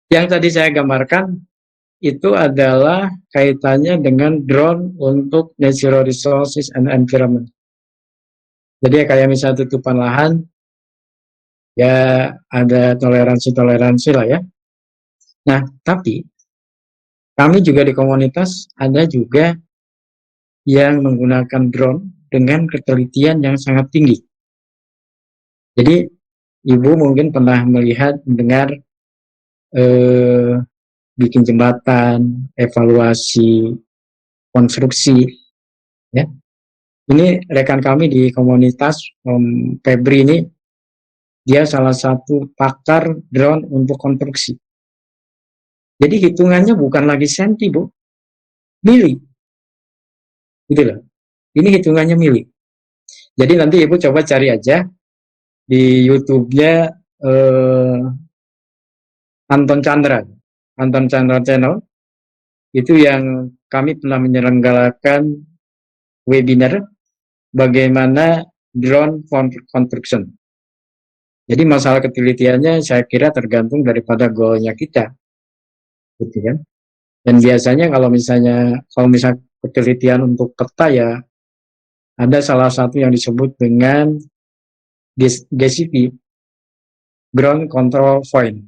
yang tadi saya gambarkan itu adalah kaitannya dengan drone untuk natural resources and environment. Jadi kayak misalnya tutupan lahan, ya ada toleransi lah ya. Nah, tapi kami juga di komunitas ada juga yang menggunakan drone dengan ketelitian yang sangat tinggi. Jadi Ibu mungkin pernah melihat, mendengar bikin jembatan, evaluasi, konstruksi, ya. Ini rekan kami di komunitas, Om Febri ini, dia salah satu pakar drone untuk konstruksi. Jadi hitungannya bukan lagi senti, Bu, mili, gitu loh. Ini hitungannya mili. Jadi nanti Ibu coba cari aja di YouTube-nya Anton Chandra Channel, itu yang kami pernah menyelenggarakan webinar bagaimana drone construction. Jadi masalah ketelitiannya saya kira tergantung daripada goalnya kita, gitu kan. Dan biasanya kalau misalnya ketelitian untuk peta ya ada salah satu yang disebut dengan GCP, Ground Control Point.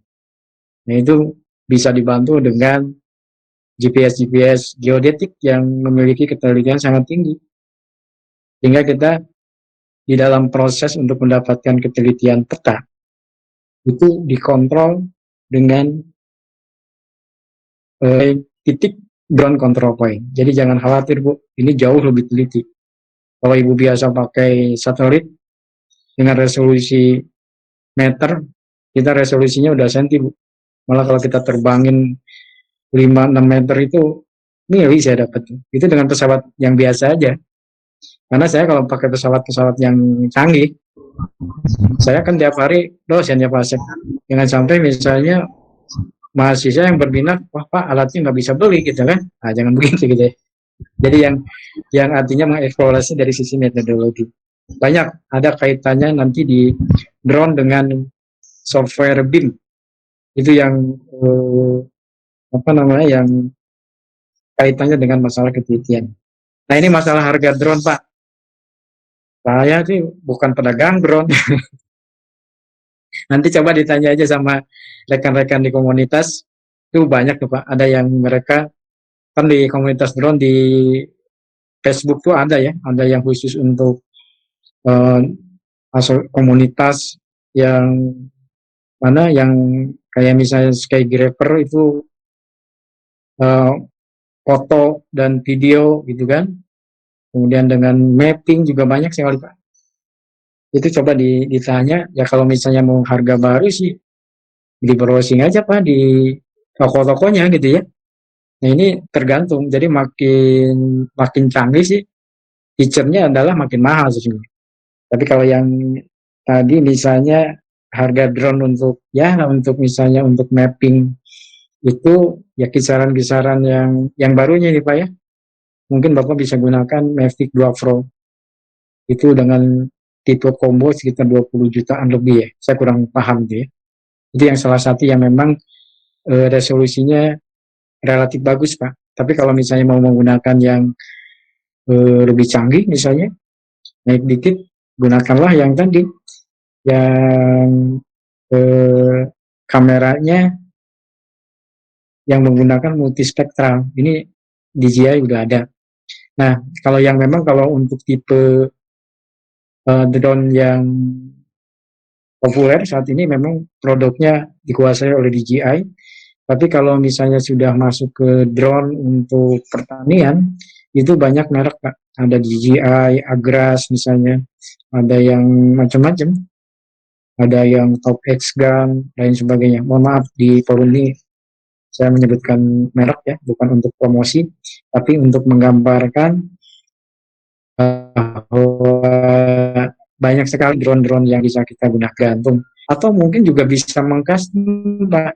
Nah itu bisa dibantu dengan GPS geodetik yang memiliki ketelitian sangat tinggi. Sehingga kita di dalam proses untuk mendapatkan ketelitian peta itu dikontrol dengan titik ground control point. Jadi jangan khawatir, Bu, ini jauh lebih teliti. Kalau Ibu biasa pakai satelit dengan resolusi meter, kita resolusinya udah senti, Bu. Malah kalau kita terbangin 5-6 meter itu mili saya dapat. Itu dengan pesawat yang biasa aja. Karena saya kalau pakai pesawat-pesawat yang canggih, saya kan tiap hari dosen ya Pak Asep. Jangan sampai misalnya mahasiswa yang berminat, wah Pak alatnya nggak bisa beli gitu kan. Nah jangan begitu gitu ya. Jadi yang artinya mengeksplorasi dari sisi metodologi. Banyak ada kaitannya nanti di drone dengan software BIM. Itu yang yang kaitannya dengan masalah ketelitian. Nah ini masalah harga drone Pak. Saya sih bukan pedagang drone. Nanti coba ditanya aja sama rekan-rekan di komunitas. Itu banyak tuh Pak. Ada yang mereka kan di komunitas drone di Facebook tuh ada ya. Ada yang khusus untuk komunitas yang mana yang kayak misalnya Skygrapher itu foto dan video gitu kan. Kemudian dengan mapping juga banyak sekali Pak. Itu coba ditanya, ya kalau misalnya mau harga baru sih di browsing aja Pak di toko-tokonya gitu ya. Nah ini tergantung, jadi makin canggih sih feature-nya adalah makin mahal sesungguhnya. Tapi kalau yang tadi misalnya harga drone untuk misalnya untuk mapping itu ya kisaran-kisaran yang barunya nih Pak ya. Mungkin Bapak bisa gunakan Mavic 2 Pro. Itu dengan tipe combo sekitar 20 jutaan lebih ya. Saya kurang paham tuh ya. Itu yang salah satu yang memang resolusinya relatif bagus Pak. Tapi kalau misalnya mau menggunakan yang lebih canggih misalnya, naik dikit, gunakanlah yang tadi, yang kameranya yang menggunakan multispektral. Ini DJI udah ada. Nah, kalau untuk tipe drone yang populer saat ini memang produknya dikuasai oleh DJI. Tapi kalau misalnya sudah masuk ke drone untuk pertanian, itu banyak merek Pak. Ada DJI, Agras misalnya, ada yang macam-macam, ada yang Top X Gun, dan sebagainya. Mohon maaf di forum ini saya menyebutkan merek ya, bukan untuk promosi, tapi untuk menggambarkan bahwa banyak sekali drone-drone yang bisa kita gunakan gantung. Atau mungkin juga bisa mengcustom Pak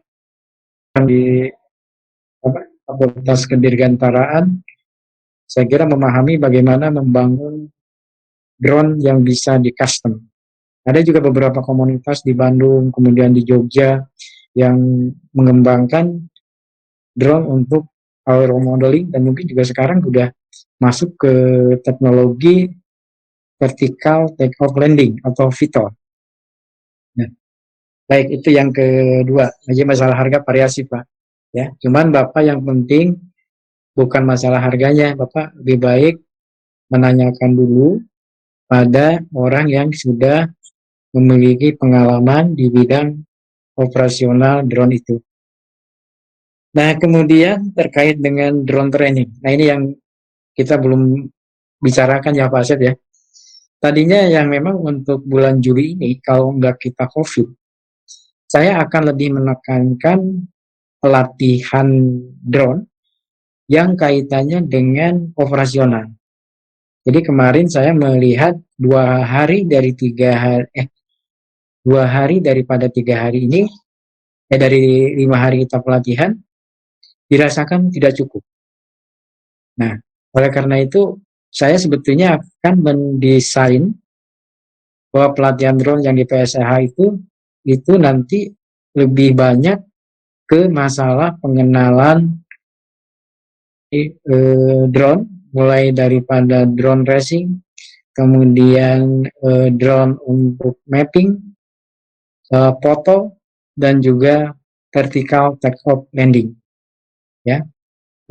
di Fakultas Kedirgantaraan. Saya kira memahami bagaimana membangun drone yang bisa di custom. Ada juga beberapa komunitas di Bandung, kemudian di Jogja yang mengembangkan drone untuk aero modeling dan mungkin juga sekarang sudah masuk ke teknologi vertical take off landing atau VTOL. Nah, baik itu yang kedua, jadi masalah harga variasi Pak. Ya, cuman Bapak yang penting bukan masalah harganya, Bapak lebih baik menanyakan dulu pada orang yang sudah memiliki pengalaman di bidang operasional drone itu. Nah, kemudian terkait dengan drone training. Nah, ini yang kita belum bicarakan ya Pak Asep ya. Tadinya yang memang untuk bulan Juli ini, kalau nggak kita COVID, saya akan lebih menekankan pelatihan drone yang kaitannya dengan operasional. Jadi kemarin saya melihat 2 hari dari 3 hari, 2 hari daripada 3 hari ini, dari 5 hari kita pelatihan, dirasakan tidak cukup. Nah, oleh karena itu, saya sebetulnya akan mendesain bahwa pelatihan drone yang di PSH itu nanti lebih banyak ke masalah pengenalan drone, mulai daripada drone racing, kemudian drone untuk mapping, foto, dan juga vertical take off landing. Ya,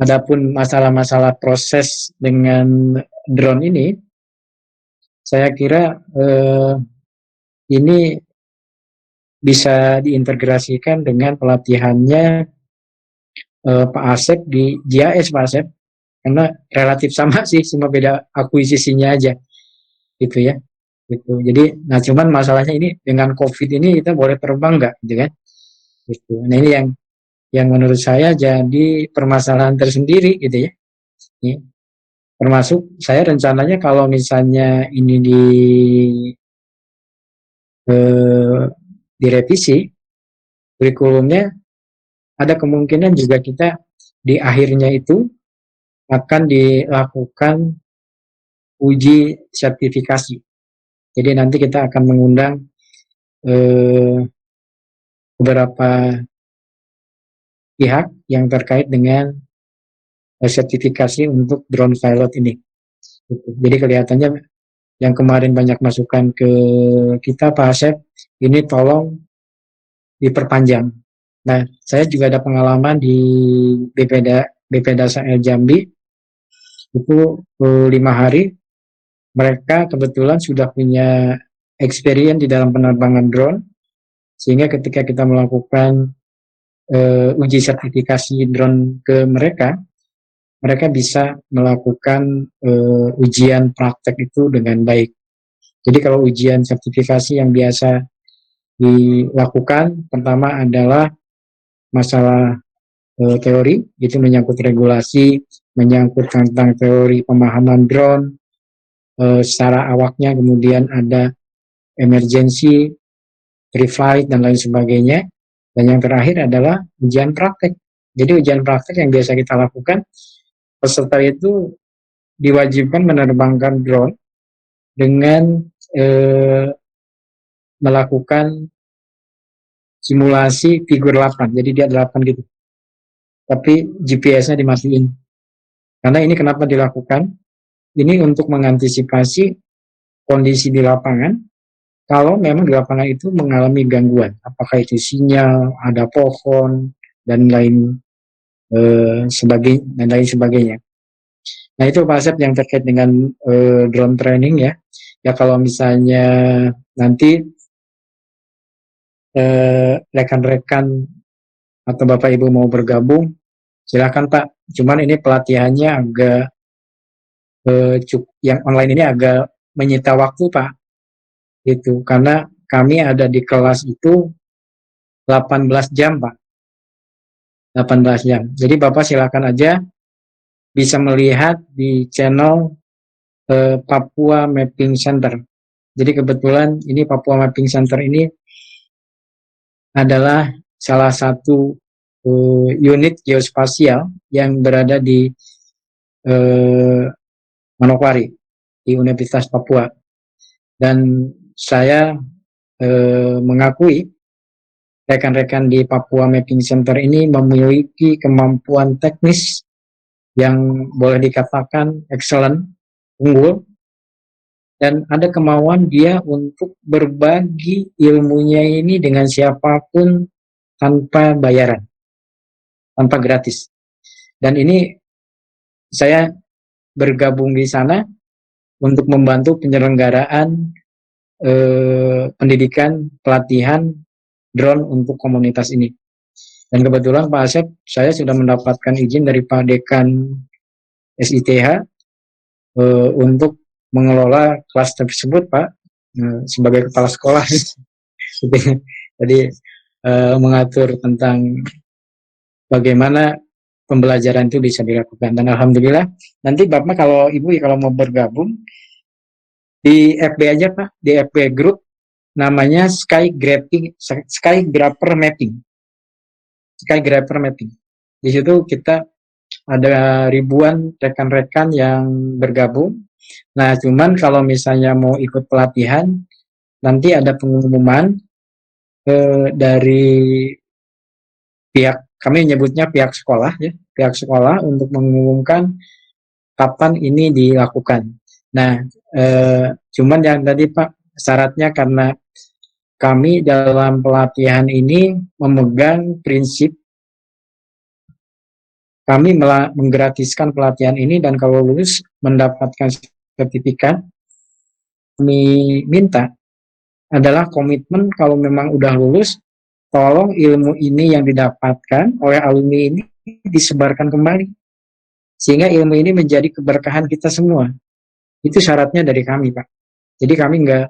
adapun masalah-masalah proses dengan drone ini, saya kira ini bisa diintegrasikan dengan pelatihannya Pak Asep di GIS Pak Asep, karena relatif sama sih, cuma beda akuisisinya aja gitu ya. Gitu. Jadi, nah cuman masalahnya ini dengan COVID ini kita boleh terbang nggak, gitu kan? Gitu. Nah ini yang menurut saya jadi permasalahan tersendiri gitu ya. Ini, termasuk saya rencananya kalau misalnya ini direvisi kurikulumnya, ada kemungkinan juga kita di akhirnya itu akan dilakukan uji sertifikasi. Jadi nanti kita akan mengundang beberapa pihak yang terkait dengan sertifikasi untuk drone pilot ini. Jadi kelihatannya yang kemarin banyak masukan ke kita Pak Asep, ini tolong diperpanjang. Nah, saya juga ada pengalaman di BPDASA Jambi, itu 5 hari, mereka kebetulan sudah punya experience di dalam penerbangan drone, sehingga ketika kita melakukan uji sertifikasi drone ke mereka, mereka bisa melakukan ujian praktek itu dengan baik. Jadi kalau ujian sertifikasi yang biasa dilakukan, pertama adalah masalah teori, itu menyangkut regulasi, menyangkut tentang teori pemahaman drone, secara awaknya, kemudian ada emergency, pre-flight, dan lain sebagainya. Dan yang terakhir adalah ujian praktek. Jadi ujian praktek yang biasa kita lakukan, peserta itu diwajibkan menerbangkan drone dengan melakukan simulasi figur 8, jadi dia 8 gitu. Tapi GPS-nya dimatiin. Karena ini kenapa dilakukan? Ini untuk mengantisipasi kondisi di lapangan, kalau memang di lapangan itu mengalami gangguan, apakah itu sinyal, ada pohon, dan lain sebagainya. Nah itu Pak Asep yang terkait dengan drone training ya. Ya kalau misalnya nanti rekan-rekan atau Bapak Ibu mau bergabung, silakan Pak. Cuman ini pelatihannya agak yang online ini agak menyita waktu Pak. Gitu. Karena kami ada di kelas itu 18 jam Pak. 18 jam. Jadi Bapak silakan aja bisa melihat di channel Papua Mapping Center. Jadi kebetulan ini Papua Mapping Center ini adalah salah satu unit geospasial yang berada di Manokwari, di Universitas Papua. Dan saya mengakui rekan-rekan di Papua Mapping Center ini memiliki kemampuan teknis yang boleh dikatakan excellent, unggul, dan ada kemauan dia untuk berbagi ilmunya ini dengan siapapun tanpa bayaran, tanpa gratis. Dan ini saya bergabung di sana untuk membantu penyelenggaraan pendidikan pelatihan drone untuk komunitas ini. Dan kebetulan Pak Asep, saya sudah mendapatkan izin dari Pak Dekan SITH untuk mengelola kelas tersebut, Pak, sebagai kepala sekolah. Jadi mengatur tentang bagaimana pembelajaran itu bisa dilakukan. Dan alhamdulillah, nanti Bapak kalau Ibu kalau mau bergabung di FB aja Pak, di FB Group namanya Skygrapher Mapping. Skygrapher Mapping. Di situ kita ada ribuan rekan-rekan yang bergabung. Nah, cuman kalau misalnya mau ikut pelatihan, nanti ada pengumuman dari pihak, kami nyebutnya pihak sekolah ya, pihak sekolah untuk mengumumkan kapan ini dilakukan. Nah, cuman yang tadi Pak, syaratnya karena kami dalam pelatihan ini memegang prinsip kami menggratiskan pelatihan ini, dan kalau lulus mendapatkan sertifikat, kami minta adalah komitmen kalau memang udah lulus, tolong ilmu ini yang didapatkan oleh alumni ini disebarkan kembali, sehingga ilmu ini menjadi keberkahan kita semua. Itu syaratnya dari kami, Pak. Jadi kami nggak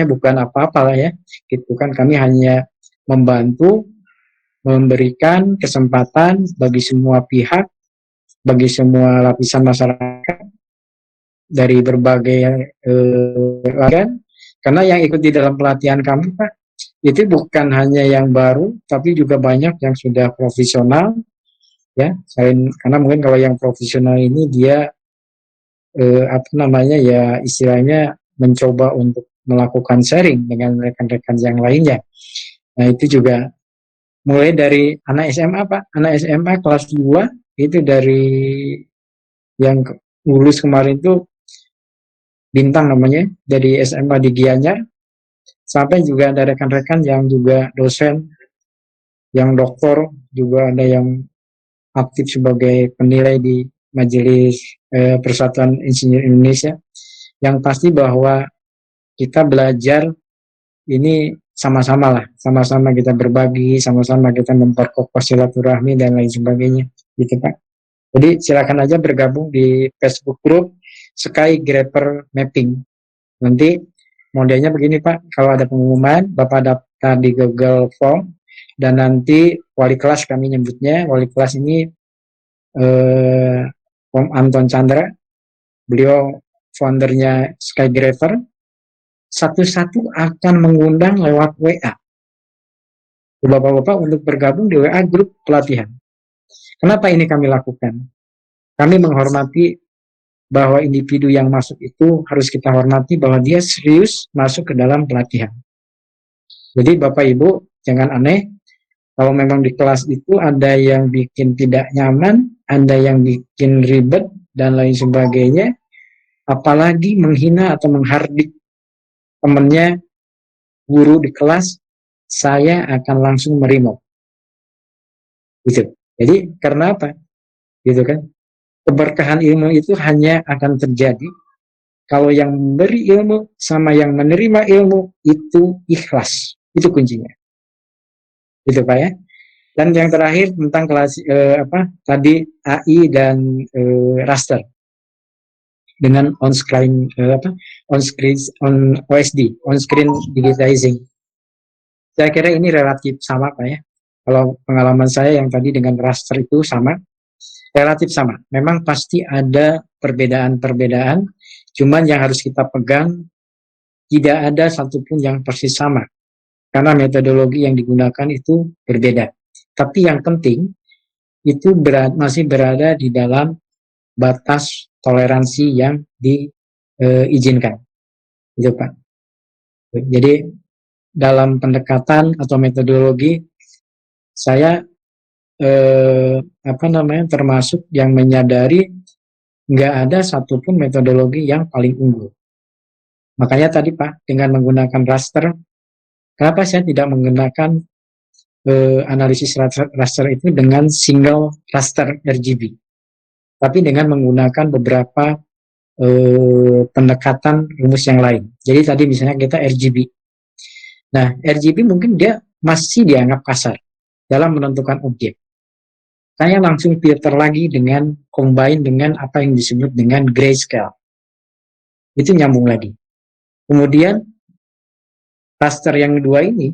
bukan apa-apa lah ya, gitu kan. Kami hanya membantu memberikan kesempatan bagi semua pihak, bagi semua lapisan masyarakat dari berbagai lagan, karena yang ikut di dalam pelatihan kami Pak, itu bukan hanya yang baru, tapi juga banyak yang sudah profesional, ya. Karena mungkin kalau yang profesional ini dia ya istilahnya mencoba untuk melakukan sharing dengan rekan-rekan yang lainnya. Nah itu juga mulai dari anak SMA Pak, anak SMA kelas 2 itu dari yang lulus kemarin itu Bintang namanya, dari SMA di Gianyar, sampai juga ada rekan-rekan yang juga dosen, yang doktor, juga ada yang aktif sebagai penilai di Majelis Persatuan Insinyur Indonesia. Yang pasti bahwa kita belajar ini sama-sama lah, sama-sama kita berbagi, sama-sama kita memperkokoh silaturahmi dan lain sebagainya, gitu Pak. Jadi silakan aja bergabung di Facebook group Skygrapher Mapping. Nanti modelnya begini Pak, kalau ada pengumuman, Bapak daftar di Google Form, dan nanti wali kelas kami nyebutnya, wali kelas ini Om Anton Chandra, beliau foundernya Skygrapher, satu-satu akan mengundang lewat WA. Bapak-bapak untuk bergabung di WA grup pelatihan. Kenapa ini kami lakukan? Kami menghormati bahwa individu yang masuk itu harus kita hormati bahwa dia serius masuk ke dalam pelatihan. Jadi Bapak Ibu jangan aneh, kalau memang di kelas itu ada yang bikin tidak nyaman, ada yang bikin ribet dan lain sebagainya, apalagi menghina atau menghardik temannya, guru di kelas, saya akan langsung merimot. Gitu. Jadi karena apa? Gitu kan? Keberkahan ilmu itu hanya akan terjadi kalau yang memberi ilmu sama yang menerima ilmu itu ikhlas. Itu kuncinya. Gitu Pak ya. Dan yang terakhir tentang kelas tadi AI dan raster dengan on screen digitizing. Saya kira ini relatif sama Pak ya. Kalau pengalaman saya yang tadi dengan raster itu sama, relatif sama. Memang pasti ada perbedaan-perbedaan, cuman yang harus kita pegang tidak ada satupun yang persis sama. Karena metodologi yang digunakan itu berbeda. Tapi yang penting itu masih berada di dalam batas toleransi yang diizinkan. Gitu Pak. Jadi dalam pendekatan atau metodologi saya termasuk yang menyadari nggak ada satupun metodologi yang paling unggul. Makanya tadi Pak, dengan menggunakan raster, kenapa saya tidak menggunakan analisis raster itu dengan single raster RGB, tapi dengan menggunakan beberapa pendekatan rumus yang lain. Jadi tadi misalnya kita RGB. Nah, RGB mungkin dia masih dianggap kasar dalam menentukan objek. Saya langsung filter lagi dengan combine dengan apa yang disebut dengan grayscale. Itu nyambung lagi. Kemudian raster yang kedua ini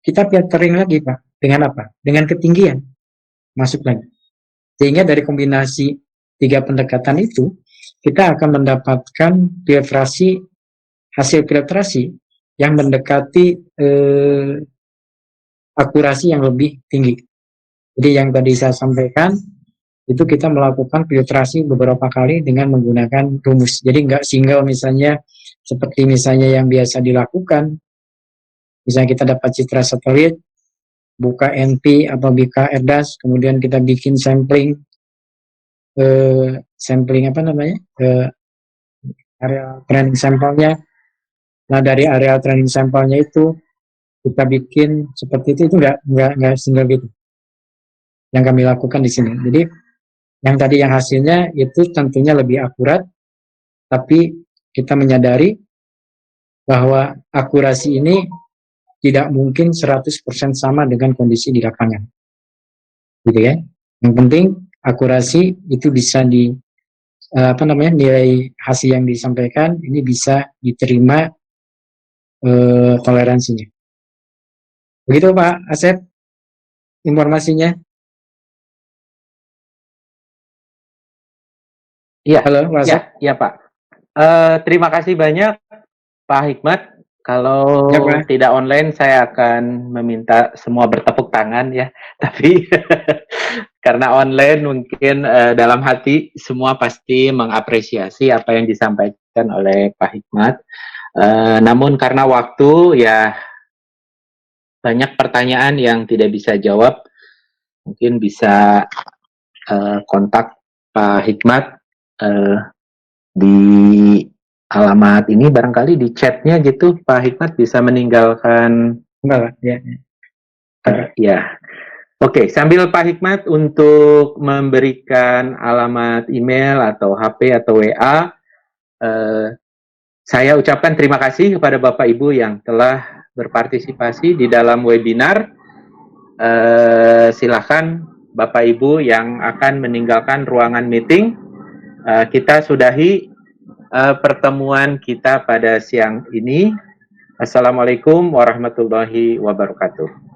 kita filtering lagi Pak. Dengan apa? Dengan ketinggian. Masuk lagi. Sehingga dari kombinasi 3 pendekatan itu kita akan mendapatkan hasil filtrasi yang mendekati akurasi yang lebih tinggi. Jadi yang tadi saya sampaikan itu kita melakukan filtrasi beberapa kali dengan menggunakan rumus. Jadi nggak single misalnya seperti misalnya yang biasa dilakukan. Misalnya kita dapat citra satelit, buka NP atau buka ERDAS, kemudian kita bikin sampling area training sampelnya. Nah dari area training sampelnya itu kita bikin seperti itu nggak single gitu. Yang kami lakukan di sini. Jadi yang tadi yang hasilnya itu tentunya lebih akurat, tapi kita menyadari bahwa akurasi ini tidak mungkin 100% sama dengan kondisi di lapangan. Gitu ya. Yang penting akurasi itu bisa nilai hasil yang disampaikan ini bisa diterima toleransinya. Begitu Pak Asep informasinya. Iya, Halo Pak Asep. ya Pak. Terima kasih banyak Pak Hikmat. Kalau Ya, Pak. tidak online saya akan meminta semua bertepuk tangan ya. Tapi karena online mungkin dalam hati semua pasti mengapresiasi apa yang disampaikan oleh Pak Hikmat. Namun karena waktu ya banyak pertanyaan yang tidak bisa jawab, mungkin bisa kontak Pak Hikmat di alamat ini, barangkali di chatnya gitu Pak Hikmat bisa meninggalkan ya. Oke, sambil Pak Hikmat untuk memberikan alamat email atau HP atau WA, saya ucapkan terima kasih kepada Bapak Ibu yang telah berpartisipasi di dalam webinar. Silakan Bapak Ibu yang akan meninggalkan ruangan meeting. Kita sudahi pertemuan kita pada siang ini. Assalamualaikum warahmatullahi wabarakatuh.